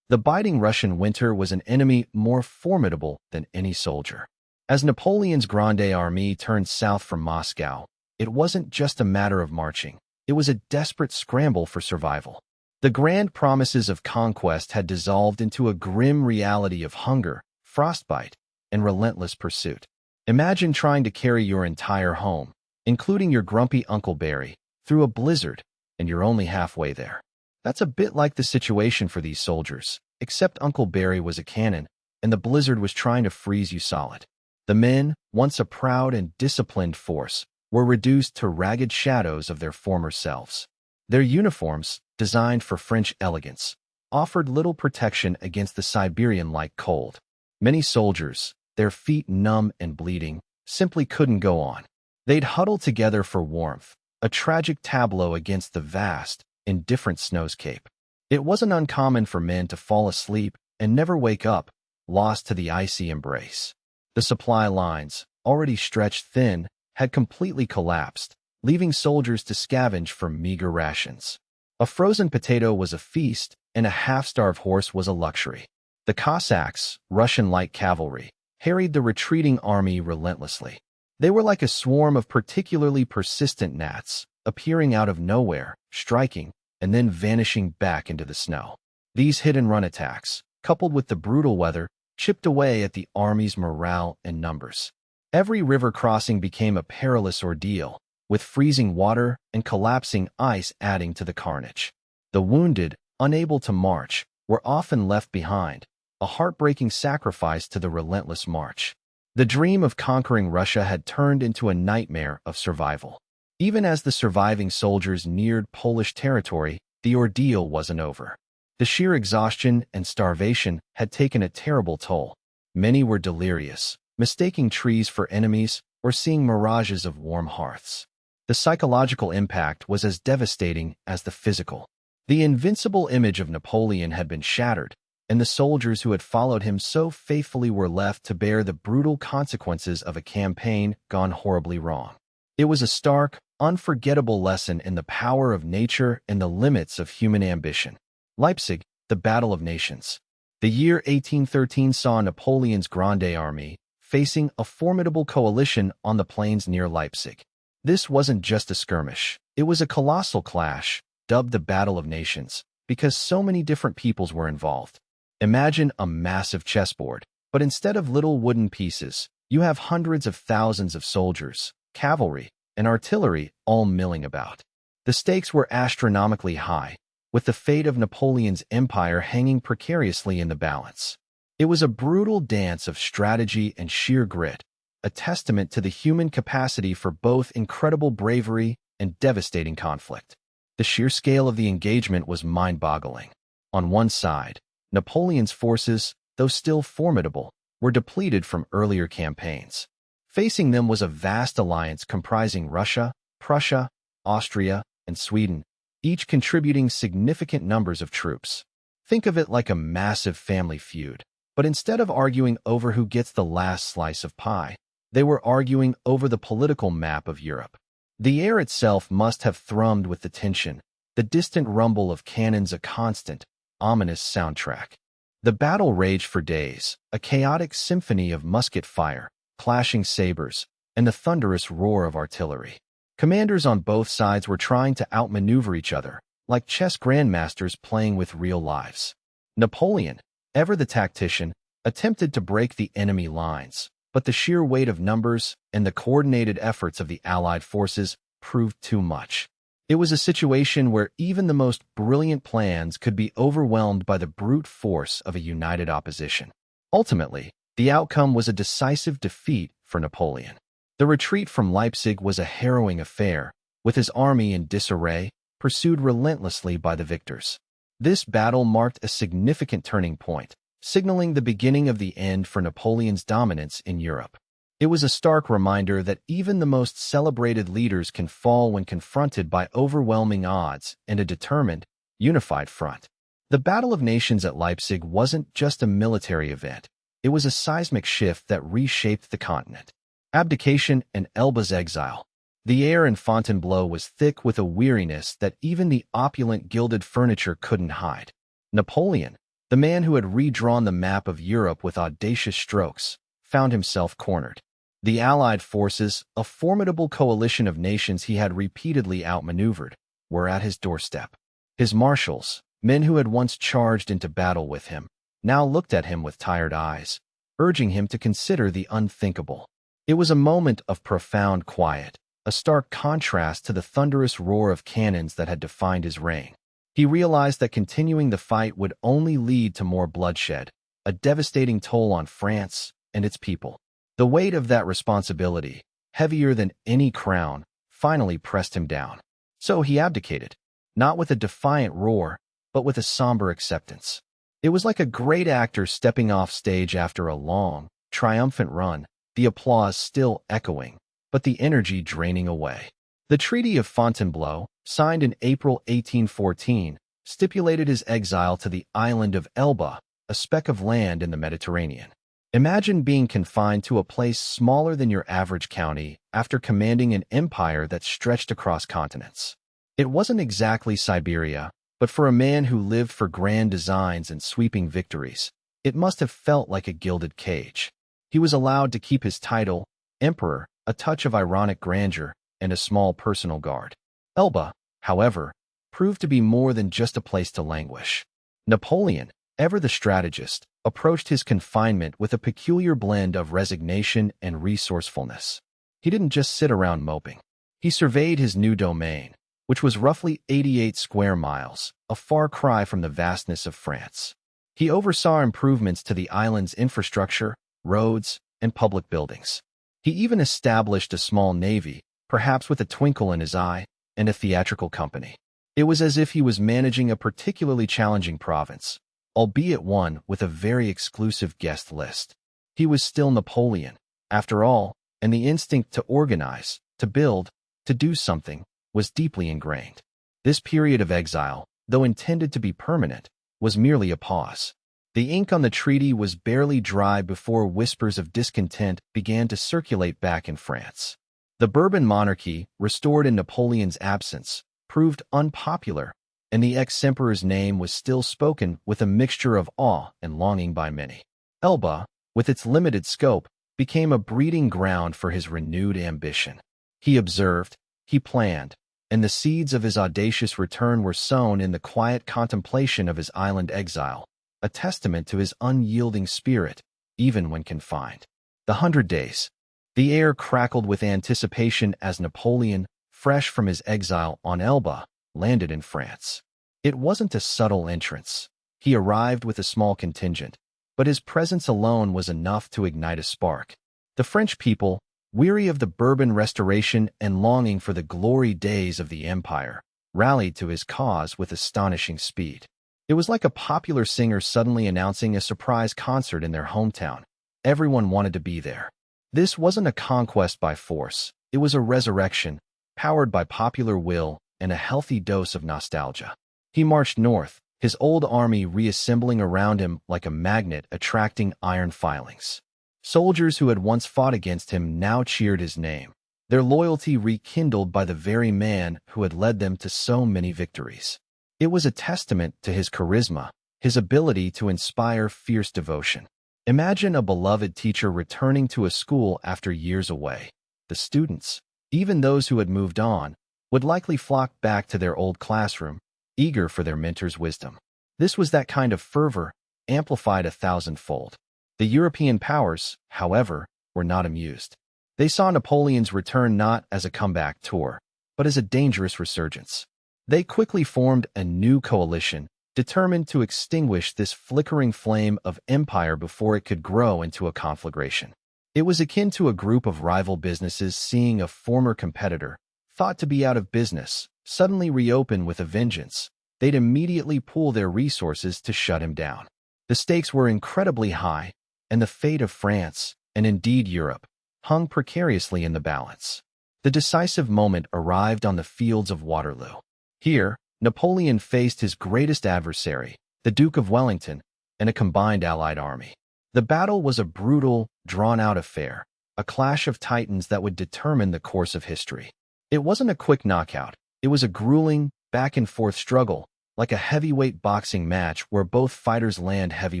The biting Russian winter was an enemy more formidable than any soldier. As Napoleon's Grande Armée turned south from Moscow, it wasn't just a matter of marching. It was a desperate scramble for survival. The grand promises of conquest had dissolved into a grim reality of hunger, frostbite, and relentless pursuit. Imagine trying to carry your entire home, including your grumpy Uncle Barry, through a blizzard, and you're only halfway there. That's a bit like the situation for these soldiers, except Uncle Barry was a cannon, and the blizzard was trying to freeze you solid. The men, once a proud and disciplined force, were reduced to ragged shadows of their former selves. Their uniforms, designed for French elegance, offered little protection against the Siberian-like cold. Many soldiers, their feet numb and bleeding, simply couldn't go on. They'd huddle together for warmth, a tragic tableau against the vast, indifferent snowscape. It wasn't uncommon for men to fall asleep and never wake up, lost to the icy embrace. The supply lines, already stretched thin, had completely collapsed, leaving soldiers to scavenge for meager rations. A frozen potato was a feast, and a half-starved horse was a luxury. The Cossacks, Russian light cavalry, harried the retreating army relentlessly. They were like a swarm of particularly persistent gnats, appearing out of nowhere, striking, and then vanishing back into the snow. These hit-and-run attacks, coupled with the brutal weather, chipped away at the army's morale and numbers. Every river crossing became a perilous ordeal, with freezing water and collapsing ice adding to the carnage. The wounded, unable to march, were often left behind, a heartbreaking sacrifice to the relentless march. The dream of conquering Russia had turned into a nightmare of survival. Even as the surviving soldiers neared Polish territory, the ordeal wasn't over. The sheer exhaustion and starvation had taken a terrible toll. Many were delirious, mistaking trees for enemies or seeing mirages of warm hearths. The psychological impact was as devastating as the physical. The invincible image of Napoleon had been shattered, and the soldiers who had followed him so faithfully were left to bear the brutal consequences of a campaign gone horribly wrong. It was a stark, unforgettable lesson in the power of nature and the limits of human ambition. Leipzig, the Battle of Nations. The year 1813 saw Napoleon's Grande Armée facing a formidable coalition on the plains near Leipzig. This wasn't just a skirmish. It was a colossal clash, dubbed the Battle of Nations, because so many different peoples were involved. Imagine a massive chessboard, but instead of little wooden pieces, you have hundreds of thousands of soldiers, cavalry, and artillery all milling about. The stakes were astronomically high, with the fate of Napoleon's empire hanging precariously in the balance. It was a brutal dance of strategy and sheer grit, a testament to the human capacity for both incredible bravery and devastating conflict. The sheer scale of the engagement was mind-boggling. On one side, Napoleon's forces, though still formidable, were depleted from earlier campaigns. Facing them was a vast alliance comprising Russia, Prussia, Austria, and Sweden, each contributing significant numbers of troops. Think of it like a massive family feud, but instead of arguing over who gets the last slice of pie, they were arguing over the political map of Europe. The air itself must have thrummed with the tension, the distant rumble of cannons a constant, ominous soundtrack. The battle raged for days, a chaotic symphony of musket fire, clashing sabers, and the thunderous roar of artillery. Commanders on both sides were trying to outmaneuver each other, like chess grandmasters playing with real lives. Napoleon, ever the tactician, attempted to break the enemy lines, but the sheer weight of numbers and the coordinated efforts of the Allied forces proved too much. It was a situation where even the most brilliant plans could be overwhelmed by the brute force of a united opposition. Ultimately, the outcome was a decisive defeat for Napoleon. The retreat from Leipzig was a harrowing affair, with his army in disarray, pursued relentlessly by the victors. This battle marked a significant turning point, signaling the beginning of the end for Napoleon's dominance in Europe. It was a stark reminder that even the most celebrated leaders can fall when confronted by overwhelming odds and a determined, unified front. The Battle of Nations at Leipzig wasn't just a military event. It was a seismic shift that reshaped the continent. Abdication and Elba's exile. The air in Fontainebleau was thick with a weariness that even the opulent gilded furniture couldn't hide. Napoleon, the man who had redrawn the map of Europe with audacious strokes, found himself cornered. The Allied forces, a formidable coalition of nations he had repeatedly outmaneuvered, were at his doorstep. His marshals, men who had once charged into battle with him, now looked at him with tired eyes, urging him to consider the unthinkable. It was a moment of profound quiet, a stark contrast to the thunderous roar of cannons that had defined his reign. He realized that continuing the fight would only lead to more bloodshed, a devastating toll on France and its people. The weight of that responsibility, heavier than any crown, finally pressed him down. So he abdicated, not with a defiant roar, but with a somber acceptance. It was like a great actor stepping off stage after a long, triumphant run, the applause still echoing, but the energy draining away. The Treaty of Fontainebleau, signed in April 1814, stipulated his exile to the island of Elba, a speck of land in the Mediterranean. Imagine being confined to a place smaller than your average county after commanding an empire that stretched across continents. It wasn't exactly Siberia, but for a man who lived for grand designs and sweeping victories, it must have felt like a gilded cage. He was allowed to keep his title, emperor, a touch of ironic grandeur, and a small personal guard. Elba, however, proved to be more than just a place to languish. Napoleon, ever the strategist, approached his confinement with a peculiar blend of resignation and resourcefulness. He didn't just sit around moping. He surveyed his new domain, which was roughly 88 square miles, a far cry from the vastness of France. He oversaw improvements to the island's infrastructure, roads, and public buildings. He even established a small navy, perhaps with a twinkle in his eye, and a theatrical company. It was as if he was managing a particularly challenging province, albeit one with a very exclusive guest list. He was still Napoleon, after all, and the instinct to organize, to build, to do something, was deeply ingrained. This period of exile, though intended to be permanent, was merely a pause. The ink on the treaty was barely dry before whispers of discontent began to circulate back in France. The Bourbon monarchy, restored in Napoleon's absence, proved unpopular, and the ex-emperor's name was still spoken with a mixture of awe and longing by many. Elba, with its limited scope, became a breeding ground for his renewed ambition. He observed, he planned, and the seeds of his audacious return were sown in the quiet contemplation of his island exile, a testament to his unyielding spirit, even when confined. The 100 Days. The air crackled with anticipation as Napoleon, fresh from his exile on Elba, landed in France. It wasn't a subtle entrance. He arrived with a small contingent, but his presence alone was enough to ignite a spark. The French people, weary of the Bourbon restoration and longing for the glory days of the empire, rallied to his cause with astonishing speed. It was like a popular singer suddenly announcing a surprise concert in their hometown. Everyone wanted to be there. This wasn't a conquest by force. It was a resurrection, powered by popular will and a healthy dose of nostalgia. He marched north, his old army reassembling around him like a magnet attracting iron filings. Soldiers who had once fought against him now cheered his name, their loyalty rekindled by the very man who had led them to so many victories. It was a testament to his charisma, his ability to inspire fierce devotion. Imagine a beloved teacher returning to a school after years away. The students, even those who had moved on, would likely flock back to their old classroom, eager for their mentor's wisdom. This was that kind of fervor, amplified 1,000-fold. The European powers, however, were not amused. They saw Napoleon's return not as a comeback tour, but as a dangerous resurgence. They quickly formed a new coalition, determined to extinguish this flickering flame of empire before it could grow into a conflagration. It was akin to a group of rival businesses seeing a former competitor, thought to be out of business, suddenly reopen with a vengeance. They'd immediately pool their resources to shut him down. The stakes were incredibly high, and the fate of France, and indeed Europe, hung precariously in the balance. The decisive moment arrived on the fields of Waterloo. Here, Napoleon faced his greatest adversary, the Duke of Wellington, and a combined Allied army. The battle was a brutal, drawn-out affair, a clash of titans that would determine the course of history. It wasn't a quick knockout. It was a grueling, back-and-forth struggle, like a heavyweight boxing match where both fighters land heavy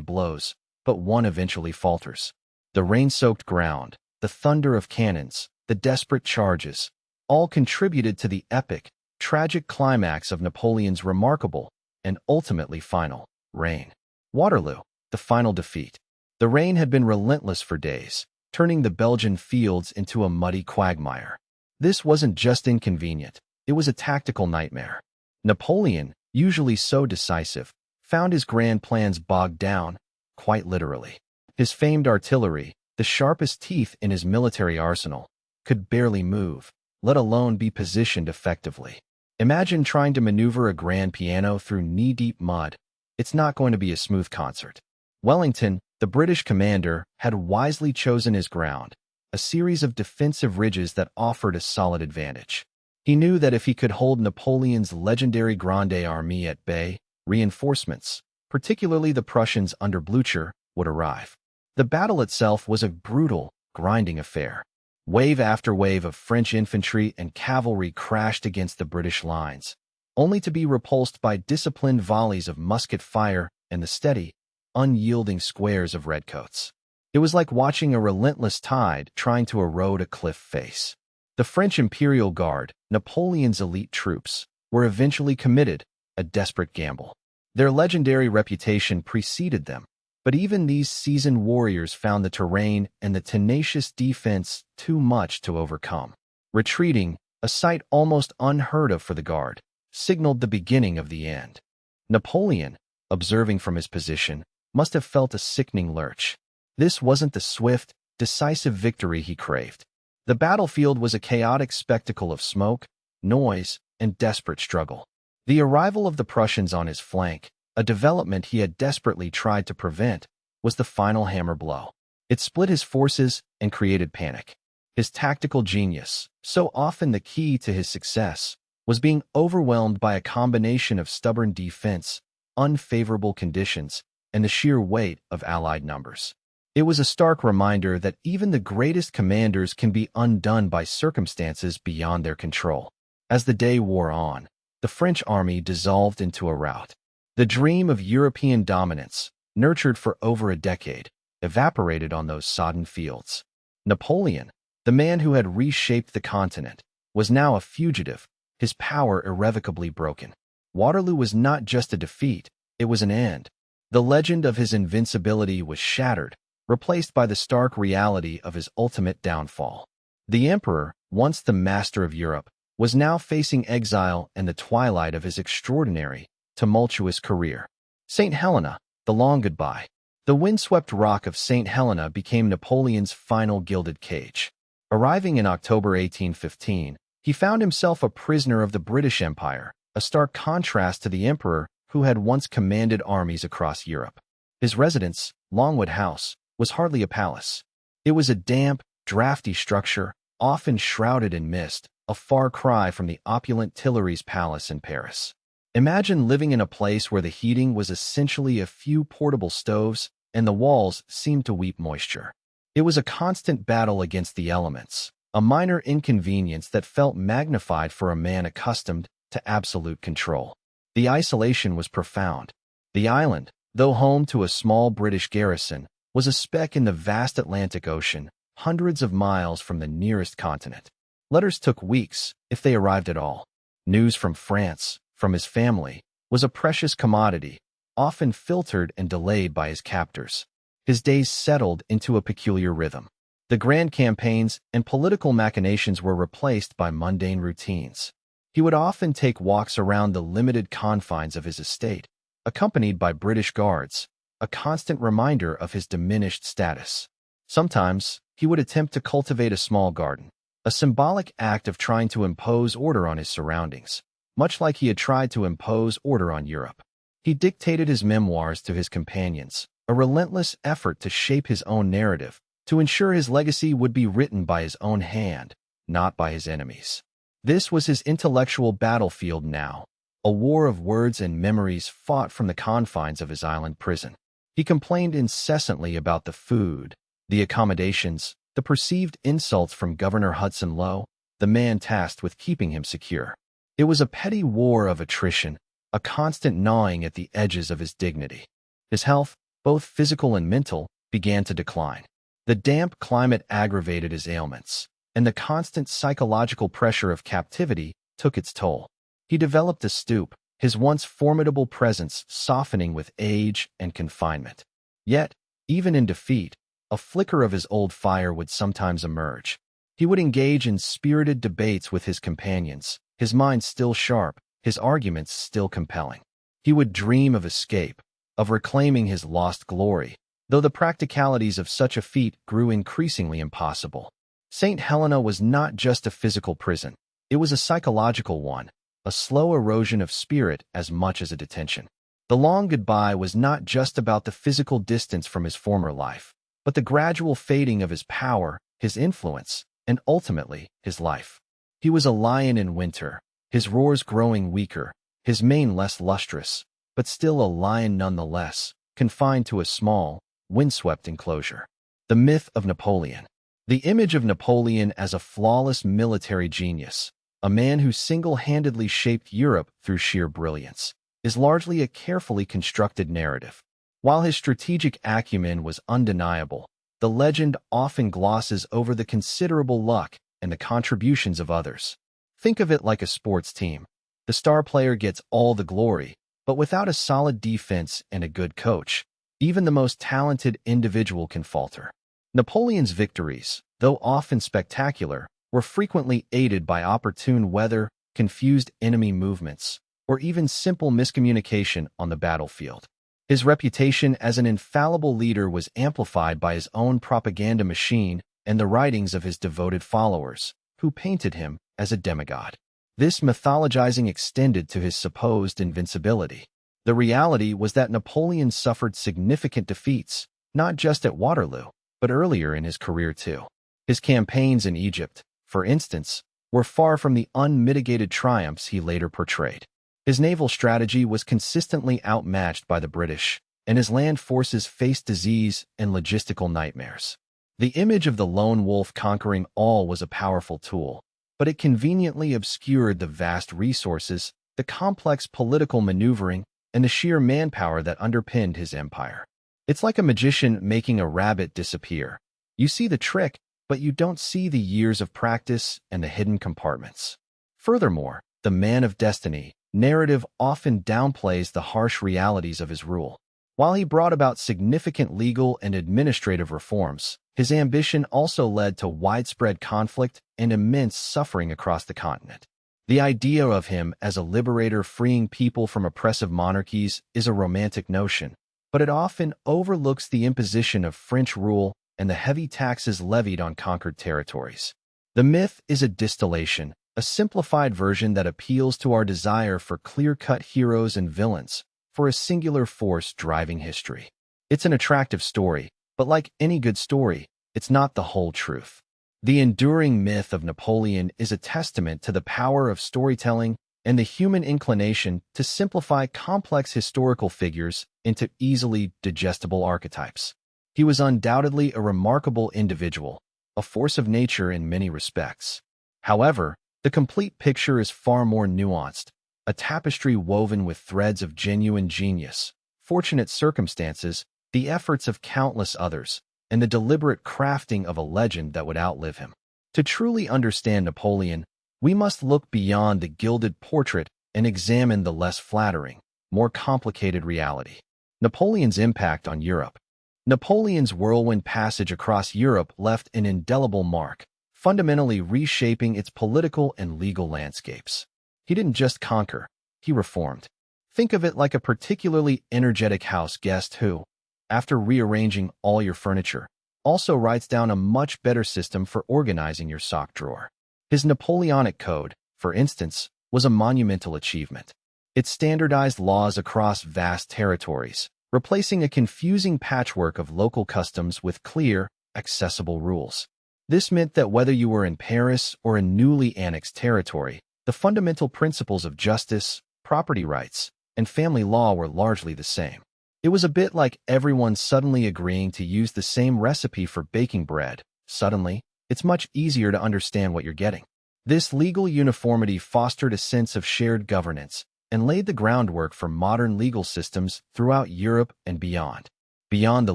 blows, but one eventually falters. The rain-soaked ground, the thunder of cannons, the desperate charges, all contributed to the epic, tragic climax of Napoleon's remarkable, and ultimately final, reign. Waterloo, the final defeat. The rain had been relentless for days, turning the Belgian fields into a muddy quagmire. This wasn't just inconvenient, it was a tactical nightmare. Napoleon, usually so decisive, found his grand plans bogged down, quite literally. His famed artillery, the sharpest teeth in his military arsenal, could barely move, let alone be positioned effectively. Imagine trying to maneuver a grand piano through knee-deep mud. It's not going to be a smooth concert. Wellington, the British commander, had wisely chosen his ground, a series of defensive ridges that offered a solid advantage. He knew that if he could hold Napoleon's legendary Grande Armée at bay, reinforcements, particularly the Prussians under Blücher, would arrive. The battle itself was a brutal, grinding affair. Wave after wave of French infantry and cavalry crashed against the British lines, only to be repulsed by disciplined volleys of musket fire and the steady, unyielding squares of redcoats. It was like watching a relentless tide trying to erode a cliff face. The French Imperial Guard, Napoleon's elite troops, were eventually committed, a desperate gamble. Their legendary reputation preceded them, but even these seasoned warriors found the terrain and the tenacious defense too much to overcome. Retreating, a sight almost unheard of for the Guard, signaled the beginning of the end. Napoleon, observing from his position, must have felt a sickening lurch. This wasn't the swift, decisive victory he craved. The battlefield was a chaotic spectacle of smoke, noise, and desperate struggle. The arrival of the Prussians on his flank, a development he had desperately tried to prevent, was the final hammer blow. It split his forces and created panic. His tactical genius, so often the key to his success, was being overwhelmed by a combination of stubborn defense, unfavorable conditions, and the sheer weight of Allied numbers. It was a stark reminder that even the greatest commanders can be undone by circumstances beyond their control. As the day wore on, the French army dissolved into a rout. The dream of European dominance, nurtured for over a decade, evaporated on those sodden fields. Napoleon, the man who had reshaped the continent, was now a fugitive, his power irrevocably broken. Waterloo was not just a defeat, it was an end. The legend of his invincibility was shattered, replaced by the stark reality of his ultimate downfall. The emperor, once the master of Europe, was now facing exile and the twilight of his extraordinary, tumultuous career. St. Helena, the long goodbye. The windswept rock of St. Helena became Napoleon's final gilded cage. Arriving in October 1815, he found himself a prisoner of the British Empire, a stark contrast to the emperor who had once commanded armies across Europe. His residence, Longwood House, was hardly a palace. It was a damp, drafty structure, often shrouded in mist, a far cry from the opulent Tuileries Palace in Paris. Imagine living in a place where the heating was essentially a few portable stoves and the walls seemed to weep moisture. It was a constant battle against the elements, a minor inconvenience that felt magnified for a man accustomed to absolute control. The isolation was profound. The island, though home to a small British garrison, was a speck in the vast Atlantic Ocean, hundreds of miles from the nearest continent. Letters took weeks, if they arrived at all. News from France, from his family, was a precious commodity, often filtered and delayed by his captors. his days settled into a peculiar rhythm. The grand campaigns and political machinations were replaced by mundane routines. He would often take walks around the limited confines of his estate, accompanied by British guards, a constant reminder of his diminished status. Sometimes, he would attempt to cultivate a small garden, a symbolic act of trying to impose order on his surroundings, much like he had tried to impose order on Europe. He dictated his memoirs to his companions, a relentless effort to shape his own narrative, to ensure his legacy would be written by his own hand, not by his enemies. This was his intellectual battlefield now, a war of words and memories fought from the confines of his island prison. He complained incessantly about the food, the accommodations, the perceived insults from Governor Hudson Lowe, the man tasked with keeping him secure. It was a petty war of attrition, a constant gnawing at the edges of his dignity. His health, both physical and mental, began to decline. The damp climate aggravated his ailments, and the constant psychological pressure of captivity took its toll. He developed a stoop, his once formidable presence softening with age and confinement. Yet, even in defeat, a flicker of his old fire would sometimes emerge. He would engage in spirited debates with his companions, his mind still sharp, his arguments still compelling. He would dream of escape, of reclaiming his lost glory, though the practicalities of such a feat grew increasingly impossible. St. Helena was not just a physical prison. It was a psychological one, a slow erosion of spirit as much as a detention. The long goodbye was not just about the physical distance from his former life, but the gradual fading of his power, his influence, and ultimately, his life. He was a lion in winter, his roars growing weaker, his mane less lustrous, but still a lion nonetheless, confined to a small, windswept enclosure. The myth of Napoleon. The image of Napoleon as a flawless military genius, a man who single-handedly shaped Europe through sheer brilliance, is largely a carefully constructed narrative. While his strategic acumen was undeniable, the legend often glosses over the considerable luck and the contributions of others. Think of it like a sports team. The star player gets all the glory, but without a solid defense and a good coach, even the most talented individual can falter. Napoleon's victories, though often spectacular, were frequently aided by opportune weather, confused enemy movements, or even simple miscommunication on the battlefield. His reputation as an infallible leader was amplified by his own propaganda machine and the writings of his devoted followers, who painted him as a demigod. This mythologizing extended to his supposed invincibility. The reality was that Napoleon suffered significant defeats, not just at Waterloo, but earlier in his career too. His campaigns in Egypt, for instance, were far from the unmitigated triumphs he later portrayed. His naval strategy was consistently outmatched by the British, and his land forces faced disease and logistical nightmares. The image of the lone wolf conquering all was a powerful tool, but it conveniently obscured the vast resources, the complex political maneuvering, and the sheer manpower that underpinned his empire. It's like a magician making a rabbit disappear. You see the trick, but you don't see the years of practice and the hidden compartments. Furthermore, the man of destiny narrative often downplays the harsh realities of his rule. While he brought about significant legal and administrative reforms, his ambition also led to widespread conflict and immense suffering across the continent. The idea of him as a liberator freeing people from oppressive monarchies is a romantic notion, but it often overlooks the imposition of French rule and the heavy taxes levied on conquered territories. The myth is a distillation, a simplified version that appeals to our desire for clear-cut heroes and villains, for a singular force driving history. It's an attractive story, but like any good story, it's not the whole truth. The enduring myth of Napoleon is a testament to the power of storytelling and the human inclination to simplify complex historical figures into easily digestible archetypes. He was undoubtedly a remarkable individual, a force of nature in many respects. However, the complete picture is far more nuanced, a tapestry woven with threads of genuine genius, fortunate circumstances, the efforts of countless others, and the deliberate crafting of a legend that would outlive him. To truly understand Napoleon, we must look beyond the gilded portrait and examine the less flattering, more complicated reality. Napoleon's impact on Europe. Napoleon's whirlwind passage across Europe left an indelible mark, fundamentally reshaping its political and legal landscapes. He didn't just conquer, he reformed. Think of it like a particularly energetic house guest who, after rearranging all your furniture, also writes down a much better system for organizing your sock drawer. His Napoleonic Code, for instance, was a monumental achievement. It standardized laws across vast territories, replacing a confusing patchwork of local customs with clear, accessible rules. This meant that whether you were in Paris or a newly annexed territory, the fundamental principles of justice, property rights, and family law were largely the same. It was a bit like everyone suddenly agreeing to use the same recipe for baking bread. Suddenly, it's much easier to understand what you're getting. This legal uniformity fostered a sense of shared governance and laid the groundwork for modern legal systems throughout Europe and beyond. Beyond the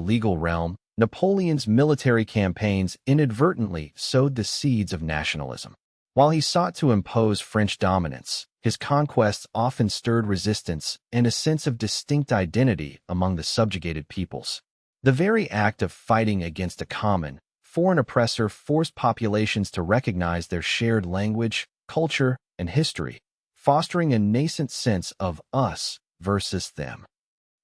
legal realm, Napoleon's military campaigns inadvertently sowed the seeds of nationalism. While he sought to impose French dominance, his conquests often stirred resistance and a sense of distinct identity among the subjugated peoples. The very act of fighting against a common, foreign oppressor forced populations to recognize their shared language, culture, and history, fostering a nascent sense of us versus them.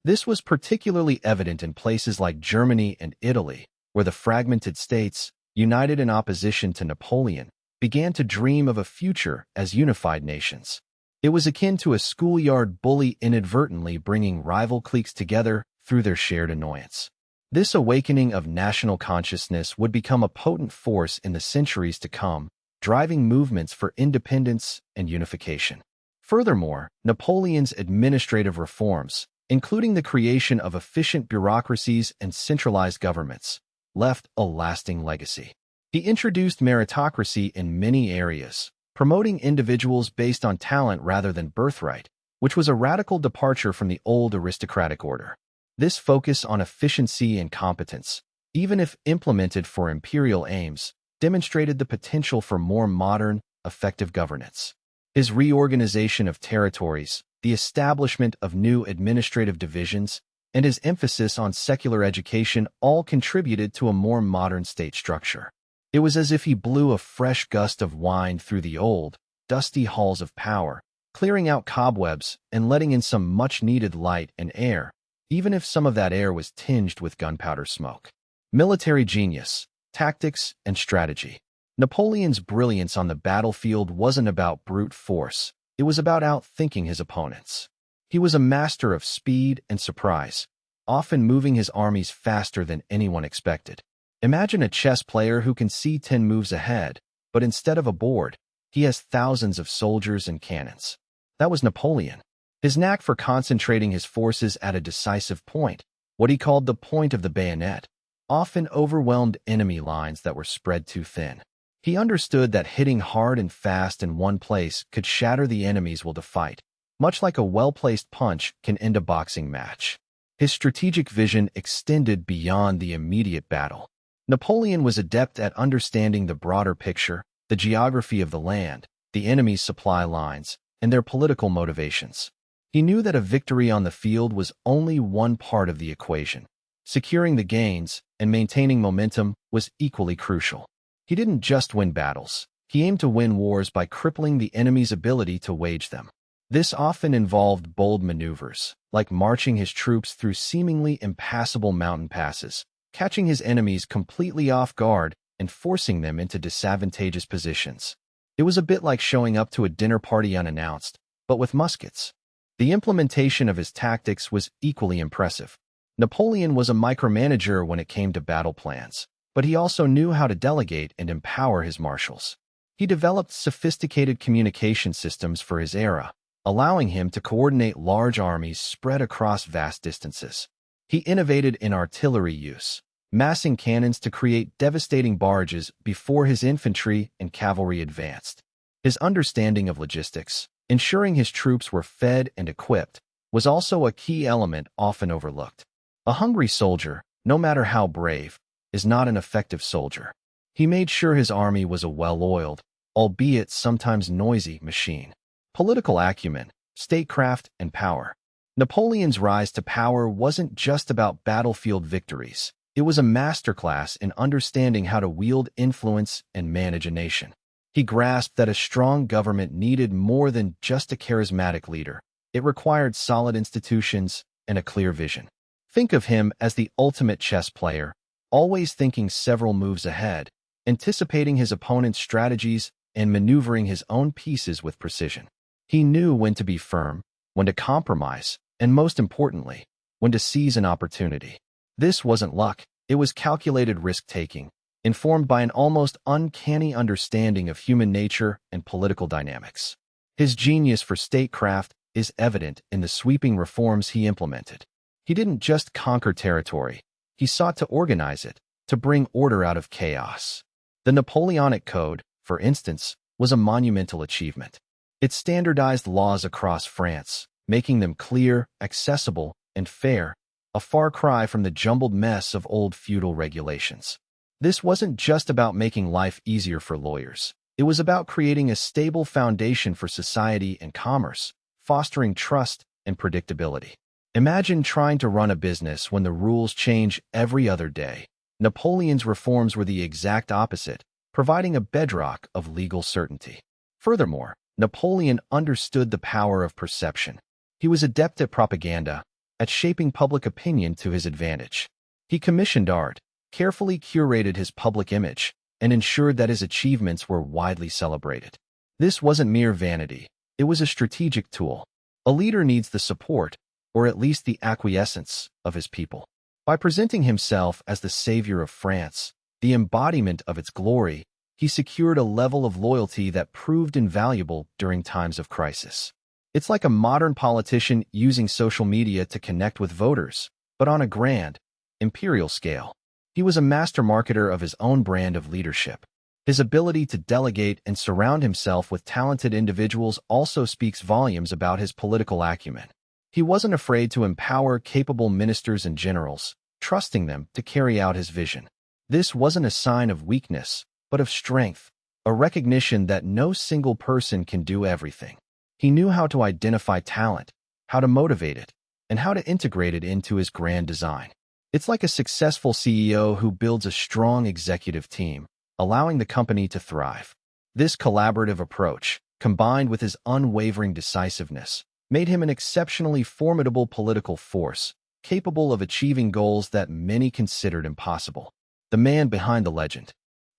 This was particularly evident in places like Germany and Italy, where the fragmented states, united in opposition to Napoleon, began to dream of a future as unified nations. It was akin to a schoolyard bully inadvertently bringing rival cliques together through their shared annoyance. This awakening of national consciousness would become a potent force in the centuries to come, driving movements for independence and unification. Furthermore, Napoleon's administrative reforms, including the creation of efficient bureaucracies and centralized governments, left a lasting legacy. He introduced meritocracy in many areas, promoting individuals based on talent rather than birthright, which was a radical departure from the old aristocratic order. This focus on efficiency and competence, even if implemented for imperial aims, demonstrated the potential for more modern, effective governance. His reorganization of territories, the establishment of new administrative divisions, and his emphasis on secular education all contributed to a more modern state structure. It was as if he blew a fresh gust of wind through the old, dusty halls of power, clearing out cobwebs and letting in some much-needed light and air, even if some of that air was tinged with gunpowder smoke. Military genius, tactics, and strategy. Napoleon's brilliance on the battlefield wasn't about brute force. It was about outthinking his opponents. He was a master of speed and surprise, often moving his armies faster than anyone expected. Imagine a chess player who can see 10 moves ahead, but instead of a board, he has thousands of soldiers and cannons. That was Napoleon. His knack for concentrating his forces at a decisive point, what he called the point of the bayonet, often overwhelmed enemy lines that were spread too thin. He understood that hitting hard and fast in one place could shatter the enemy's will to fight, much like a well-placed punch can end a boxing match. His strategic vision extended beyond the immediate battle. Napoleon was adept at understanding the broader picture, the geography of the land, the enemy's supply lines, and their political motivations. He knew that a victory on the field was only one part of the equation. Securing the gains and maintaining momentum was equally crucial. He didn't just win battles. He aimed to win wars by crippling the enemy's ability to wage them. This often involved bold maneuvers, like marching his troops through seemingly impassable mountain passes, catching his enemies completely off guard and forcing them into disadvantageous positions. It was a bit like showing up to a dinner party unannounced, but with muskets. The implementation of his tactics was equally impressive. Napoleon was a micromanager when it came to battle plans, but he also knew how to delegate and empower his marshals. He developed sophisticated communication systems for his era, allowing him to coordinate large armies spread across vast distances. He innovated in artillery use, massing cannons to create devastating barrages before his infantry and cavalry advanced. His understanding of logistics, ensuring his troops were fed and equipped, was also a key element often overlooked. A hungry soldier, no matter how brave, is not an effective soldier. He made sure his army was a well-oiled, albeit sometimes noisy, machine. Political acumen, statecraft, and power. Napoleon's rise to power wasn't just about battlefield victories. It was a masterclass in understanding how to wield influence and manage a nation. He grasped that a strong government needed more than just a charismatic leader. It required solid institutions and a clear vision. Think of him as the ultimate chess player, always thinking several moves ahead, anticipating his opponent's strategies and maneuvering his own pieces with precision. He knew when to be firm, when to compromise, and most importantly, when to seize an opportunity. This wasn't luck, it was calculated risk-taking, informed by an almost uncanny understanding of human nature and political dynamics. His genius for statecraft is evident in the sweeping reforms he implemented. He didn't just conquer territory, he sought to organize it, to bring order out of chaos. The Napoleonic Code, for instance, was a monumental achievement. It standardized laws across France, making them clear, accessible, and fair, a far cry from the jumbled mess of old feudal regulations. This wasn't just about making life easier for lawyers. It was about creating a stable foundation for society and commerce, fostering trust and predictability. Imagine trying to run a business when the rules change every other day. Napoleon's reforms were the exact opposite, providing a bedrock of legal certainty. Furthermore, Napoleon understood the power of perception. He was adept at propaganda, at shaping public opinion to his advantage. He commissioned art, carefully curated his public image, and ensured that his achievements were widely celebrated. This wasn't mere vanity, it was a strategic tool. A leader needs the support, or at least the acquiescence, of his people. By presenting himself as the savior of France, the embodiment of its glory, he secured a level of loyalty that proved invaluable during times of crisis. It's like a modern politician using social media to connect with voters, but on a grand, imperial scale. He was a master marketer of his own brand of leadership. His ability to delegate and surround himself with talented individuals also speaks volumes about his political acumen. He wasn't afraid to empower capable ministers and generals, trusting them to carry out his vision. This wasn't a sign of weakness, but of strength, a recognition that no single person can do everything. He knew how to identify talent, how to motivate it, and how to integrate it into his grand design. It's like a successful CEO who builds a strong executive team, allowing the company to thrive. This collaborative approach, combined with his unwavering decisiveness, made him an exceptionally formidable political force, capable of achieving goals that many considered impossible. The man behind the legend.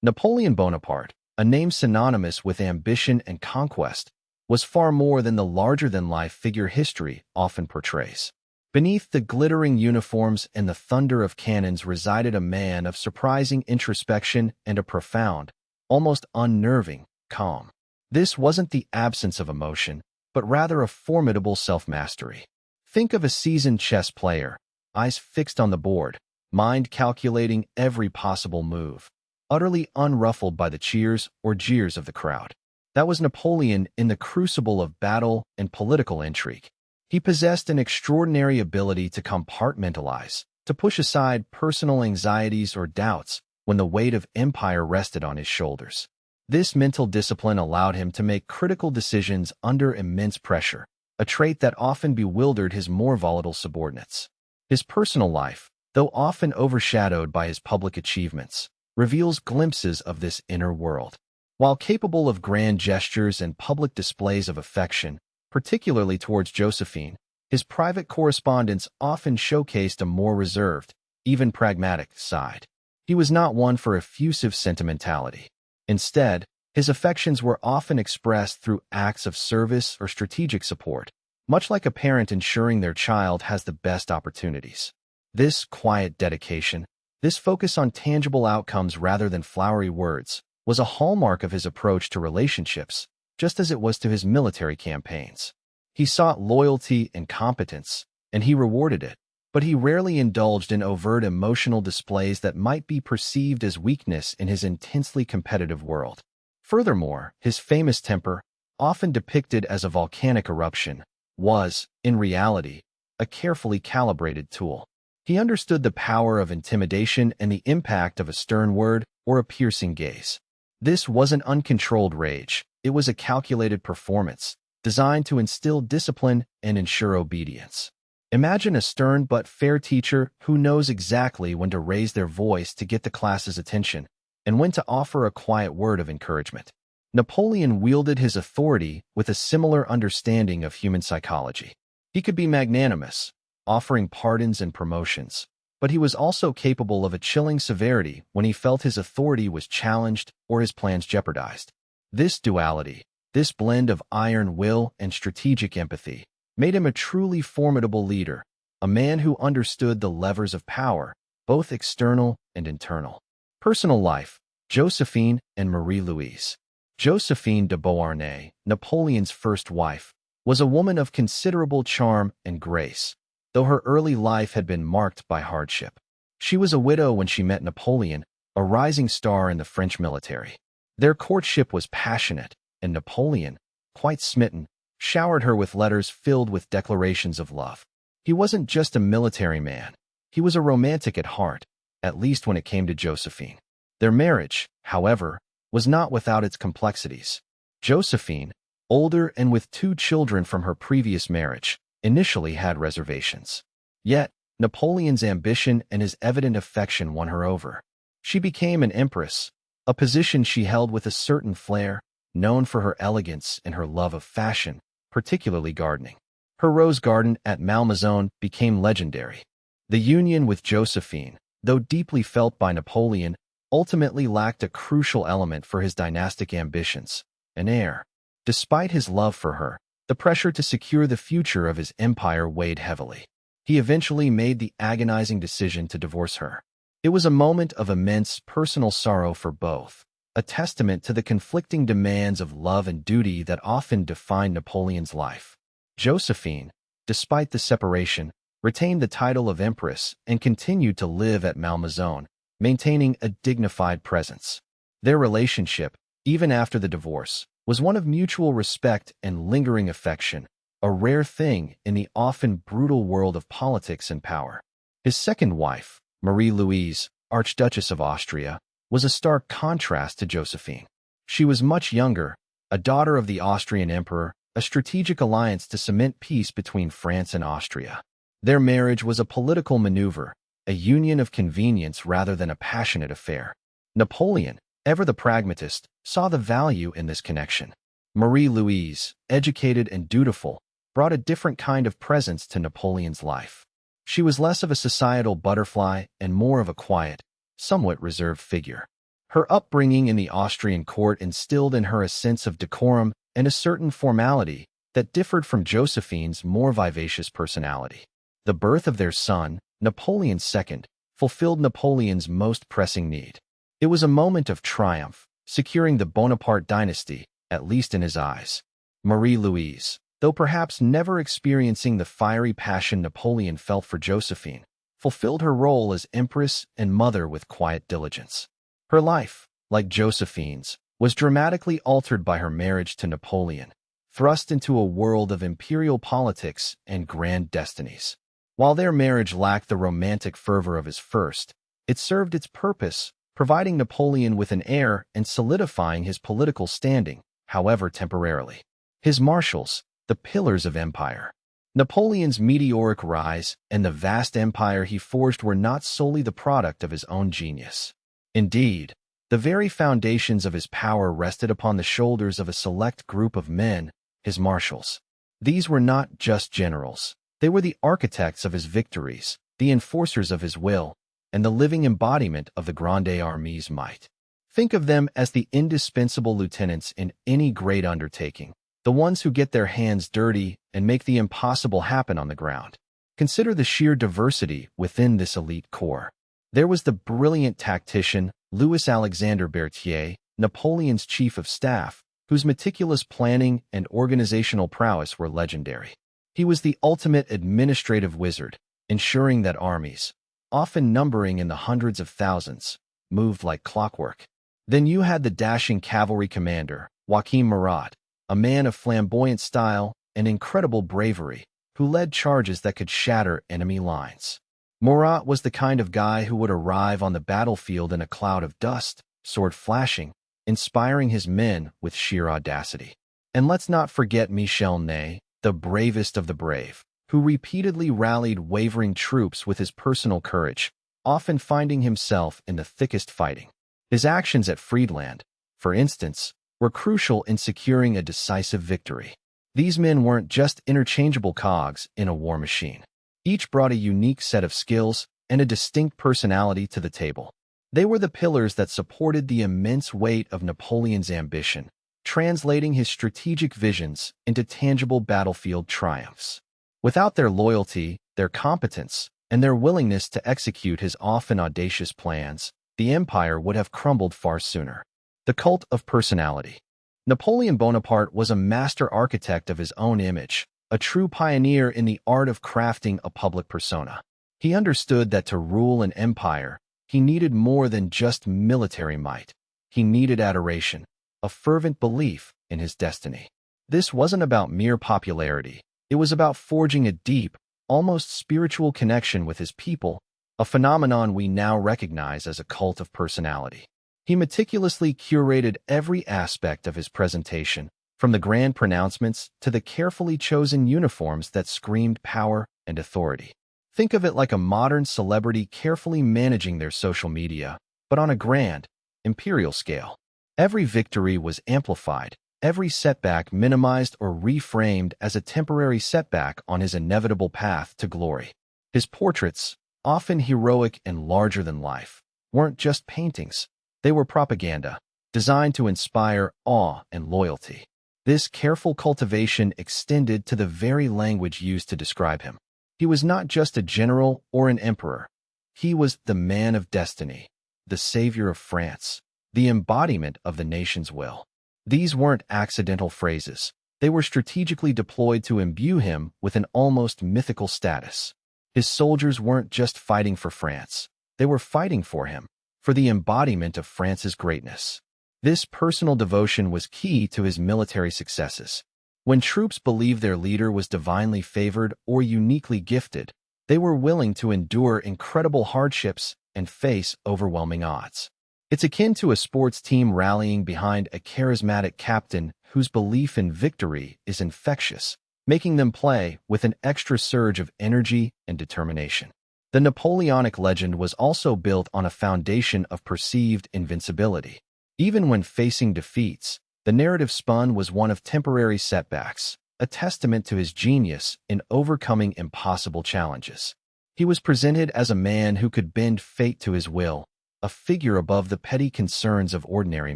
Napoleon Bonaparte, a name synonymous with ambition and conquest, was far more than the larger-than-life figure history often portrays. Beneath the glittering uniforms and the thunder of cannons resided a man of surprising introspection and a profound, almost unnerving, calm. This wasn't the absence of emotion, but rather a formidable self-mastery. Think of a seasoned chess player, eyes fixed on the board, mind calculating every possible move, utterly unruffled by the cheers or jeers of the crowd. That was Napoleon in the crucible of battle and political intrigue. He possessed an extraordinary ability to compartmentalize, to push aside personal anxieties or doubts when the weight of empire rested on his shoulders. This mental discipline allowed him to make critical decisions under immense pressure, a trait that often bewildered his more volatile subordinates. His personal life, though often overshadowed by his public achievements, reveals glimpses of this inner world. While capable of grand gestures and public displays of affection, particularly towards Josephine, his private correspondence often showcased a more reserved, even pragmatic side. He was not one for effusive sentimentality. Instead, his affections were often expressed through acts of service or strategic support, much like a parent ensuring their child has the best opportunities. This quiet dedication, this focus on tangible outcomes rather than flowery words, was a hallmark of his approach to relationships, just as it was to his military campaigns. He sought loyalty and competence, and he rewarded it, but he rarely indulged in overt emotional displays that might be perceived as weakness in his intensely competitive world. Furthermore, his famous temper, often depicted as a volcanic eruption, was, in reality, a carefully calibrated tool. He understood the power of intimidation and the impact of a stern word or a piercing gaze. This wasn't uncontrolled rage, it was a calculated performance, designed to instill discipline and ensure obedience. Imagine a stern but fair teacher who knows exactly when to raise their voice to get the class's attention and when to offer a quiet word of encouragement. Napoleon wielded his authority with a similar understanding of human psychology. He could be magnanimous, offering pardons and promotions, but he was also capable of a chilling severity when he felt his authority was challenged or his plans jeopardized. This duality, this blend of iron will and strategic empathy, made him a truly formidable leader, a man who understood the levers of power, both external and internal. Personal life: Josephine and Marie-Louise. Josephine de Beauharnais, Napoleon's first wife, was a woman of considerable charm and grace, though her early life had been marked by hardship. She was a widow when she met Napoleon, a rising star in the French military. Their courtship was passionate, and Napoleon, quite smitten, showered her with letters filled with declarations of love. He wasn't just a military man. He was a romantic at heart, at least when it came to Josephine. Their marriage, however, was not without its complexities. Josephine, older and with 2 children from her previous marriage, initially had reservations. Yet, Napoleon's ambition and his evident affection won her over. She became an empress, a position she held with a certain flair, known for her elegance and her love of fashion, particularly gardening. Her rose garden at Malmaison became legendary. The union with Josephine, though deeply felt by Napoleon, ultimately lacked a crucial element for his dynastic ambitions: an heir. Despite his love for her, the pressure to secure the future of his empire weighed heavily. He eventually made the agonizing decision to divorce her. It was a moment of immense personal sorrow for both, a testament to the conflicting demands of love and duty that often defined Napoleon's life. Josephine, despite the separation, retained the title of empress and continued to live at Malmaison, maintaining a dignified presence. Their relationship, even after the divorce, was one of mutual respect and lingering affection, a rare thing in the often brutal world of politics and power. His second wife, Marie-Louise, Archduchess of Austria, was a stark contrast to Josephine. She was much younger, a daughter of the Austrian emperor, a strategic alliance to cement peace between France and Austria. Their marriage was a political maneuver, a union of convenience rather than a passionate affair. Napoleon, ever the pragmatist, saw the value in this connection. Marie-Louise, educated and dutiful, brought a different kind of presence to Napoleon's life. She was less of a societal butterfly and more of a quiet, somewhat reserved figure. Her upbringing in the Austrian court instilled in her a sense of decorum and a certain formality that differed from Josephine's more vivacious personality. The birth of their son, Napoleon II, fulfilled Napoleon's most pressing need. It was a moment of triumph, securing the Bonaparte dynasty, at least in his eyes. Marie-Louise, though perhaps never experiencing the fiery passion Napoleon felt for Josephine, fulfilled her role as empress and mother with quiet diligence. Her life, like Josephine's, was dramatically altered by her marriage to Napoleon, thrust into a world of imperial politics and grand destinies. While their marriage lacked the romantic fervor of his first, it served its purpose, providing Napoleon with an heir and solidifying his political standing, however temporarily. His marshals, the pillars of empire. Napoleon's meteoric rise and the vast empire he forged were not solely the product of his own genius. Indeed, the very foundations of his power rested upon the shoulders of a select group of men, his marshals. These were not just generals. They were the architects of his victories, the enforcers of his will, and the living embodiment of the Grande Armée's might. Think of them as the indispensable lieutenants in any great undertaking, the ones who get their hands dirty and make the impossible happen on the ground. Consider the sheer diversity within this elite corps. There was the brilliant tactician, Louis Alexander Berthier, Napoleon's chief of staff, whose meticulous planning and organizational prowess were legendary. He was the ultimate administrative wizard, ensuring that armies, often numbering in the hundreds of thousands, moved like clockwork. Then you had the dashing cavalry commander, Joachim Murat, a man of flamboyant style and incredible bravery, who led charges that could shatter enemy lines. Murat was the kind of guy who would arrive on the battlefield in a cloud of dust, sword flashing, inspiring his men with sheer audacity. And let's not forget Michel Ney, the bravest of the brave, who repeatedly rallied wavering troops with his personal courage, often finding himself in the thickest fighting. His actions at Friedland, for instance, were crucial in securing a decisive victory. These men weren't just interchangeable cogs in a war machine. Each brought a unique set of skills and a distinct personality to the table. They were the pillars that supported the immense weight of Napoleon's ambition, translating his strategic visions into tangible battlefield triumphs. Without their loyalty, their competence, and their willingness to execute his often audacious plans, the empire would have crumbled far sooner. The cult of personality. Napoleon Bonaparte was a master architect of his own image, a true pioneer in the art of crafting a public persona. He understood that to rule an empire, he needed more than just military might. He needed adoration, a fervent belief in his destiny. This wasn't about mere popularity. It was about forging a deep, almost spiritual connection with his people, a phenomenon we now recognize as a cult of personality. He meticulously curated every aspect of his presentation, from the grand pronouncements to the carefully chosen uniforms that screamed power and authority. Think of it like a modern celebrity carefully managing their social media, but on a grand, imperial scale. Every victory was amplified, every setback minimized or reframed as a temporary setback on his inevitable path to glory. His portraits, often heroic and larger than life, weren't just paintings. They were propaganda, designed to inspire awe and loyalty. This careful cultivation extended to the very language used to describe him. He was not just a general or an emperor. He was the man of destiny, the savior of France, the embodiment of the nation's will. These weren't accidental phrases. They were strategically deployed to imbue him with an almost mythical status. His soldiers weren't just fighting for France. They were fighting for him, for the embodiment of France's greatness. This personal devotion was key to his military successes. When troops believed their leader was divinely favored or uniquely gifted, they were willing to endure incredible hardships and face overwhelming odds. It's akin to a sports team rallying behind a charismatic captain whose belief in victory is infectious, making them play with an extra surge of energy and determination. The Napoleonic legend was also built on a foundation of perceived invincibility. Even when facing defeats, the narrative spun was one of temporary setbacks, a testament to his genius in overcoming impossible challenges. He was presented as a man who could bend fate to his will, a figure above the petty concerns of ordinary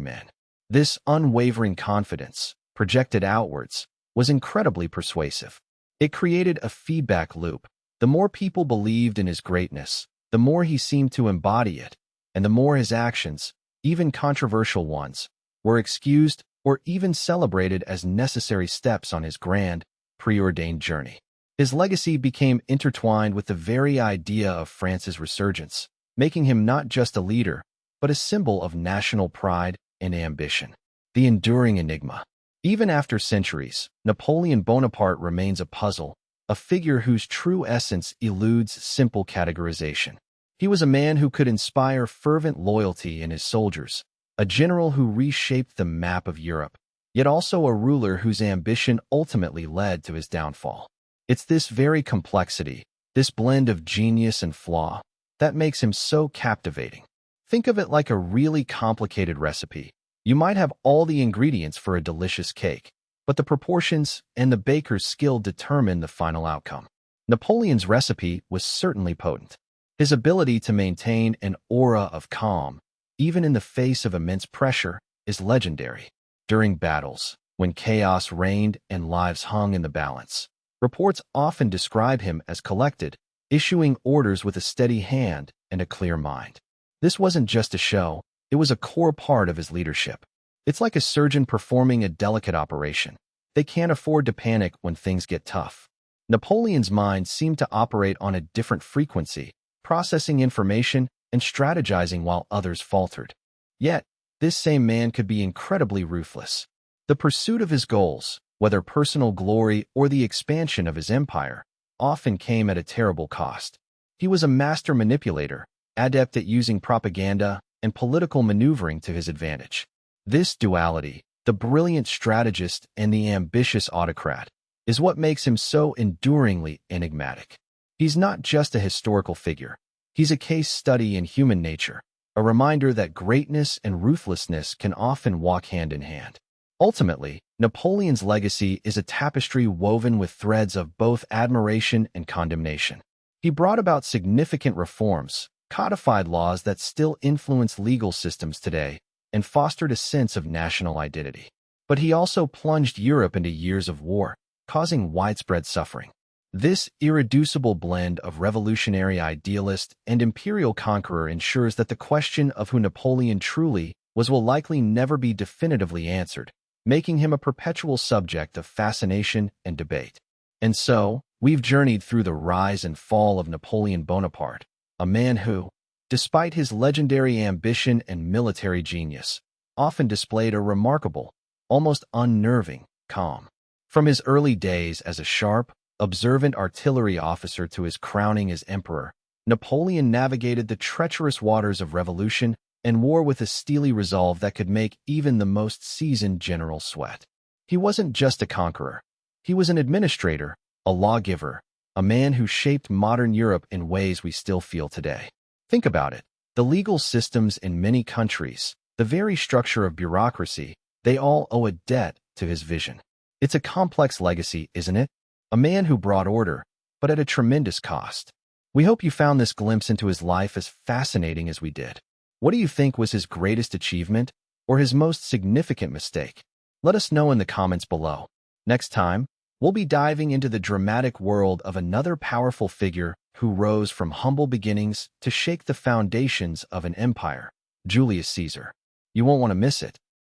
men. This unwavering confidence, projected outwards, was incredibly persuasive. It created a feedback loop. The more people believed in his greatness, the more he seemed to embody it, and the more his actions, even controversial ones, were excused or even celebrated as necessary steps on his grand, preordained journey. His legacy became intertwined with the very idea of France's resurgence, making him not just a leader, but a symbol of national pride and ambition. The enduring enigma. Even after centuries, Napoleon Bonaparte remains a puzzle, a figure whose true essence eludes simple categorization. He was a man who could inspire fervent loyalty in his soldiers, a general who reshaped the map of Europe, yet also a ruler whose ambition ultimately led to his downfall. It's this very complexity, this blend of genius and flaw, that makes him so captivating. Think of it like a really complicated recipe. You might have all the ingredients for a delicious cake, but the proportions and the baker's skill determine the final outcome. Napoleon's recipe was certainly potent. His ability to maintain an aura of calm, even in the face of immense pressure, is legendary. During battles, when chaos reigned and lives hung in the balance, reports often describe him as collected, issuing orders with a steady hand and a clear mind. This wasn't just a show, it was a core part of his leadership. It's like a surgeon performing a delicate operation. They can't afford to panic when things get tough. Napoleon's mind seemed to operate on a different frequency, processing information and strategizing while others faltered. Yet, this same man could be incredibly ruthless. The pursuit of his goals, whether personal glory or the expansion of his empire, often came at a terrible cost. He was a master manipulator, adept at using propaganda and political maneuvering to his advantage. This duality, the brilliant strategist and the ambitious autocrat, is what makes him so enduringly enigmatic. He's not just a historical figure. He's a case study in human nature, a reminder that greatness and ruthlessness can often walk hand in hand. Ultimately, Napoleon's legacy is a tapestry woven with threads of both admiration and condemnation. He brought about significant reforms, codified laws that still influence legal systems today, and fostered a sense of national identity. But he also plunged Europe into years of war, causing widespread suffering. This irreducible blend of revolutionary idealist and imperial conqueror ensures that the question of who Napoleon truly was will likely never be definitively answered, making him a perpetual subject of fascination and debate. And so, we've journeyed through the rise and fall of Napoleon Bonaparte, a man who, despite his legendary ambition and military genius, often displayed a remarkable, almost unnerving, calm. From his early days as a sharp, observant artillery officer to his crowning as emperor, Napoleon navigated the treacherous waters of revolution and war with a steely resolve that could make even the most seasoned general sweat. He wasn't just a conqueror. He was an administrator, a lawgiver, a man who shaped modern Europe in ways we still feel today. Think about it. The legal systems in many countries, the very structure of bureaucracy, they all owe a debt to his vision. It's a complex legacy, isn't it? A man who brought order, but at a tremendous cost. We hope you found this glimpse into his life as fascinating as we did. What do you think was his greatest achievement or his most significant mistake? Let us know in the comments below. Next time, we'll be diving into the dramatic world of another powerful figure who rose from humble beginnings to shake the foundations of an empire, Julius Caesar. You won't want to miss it.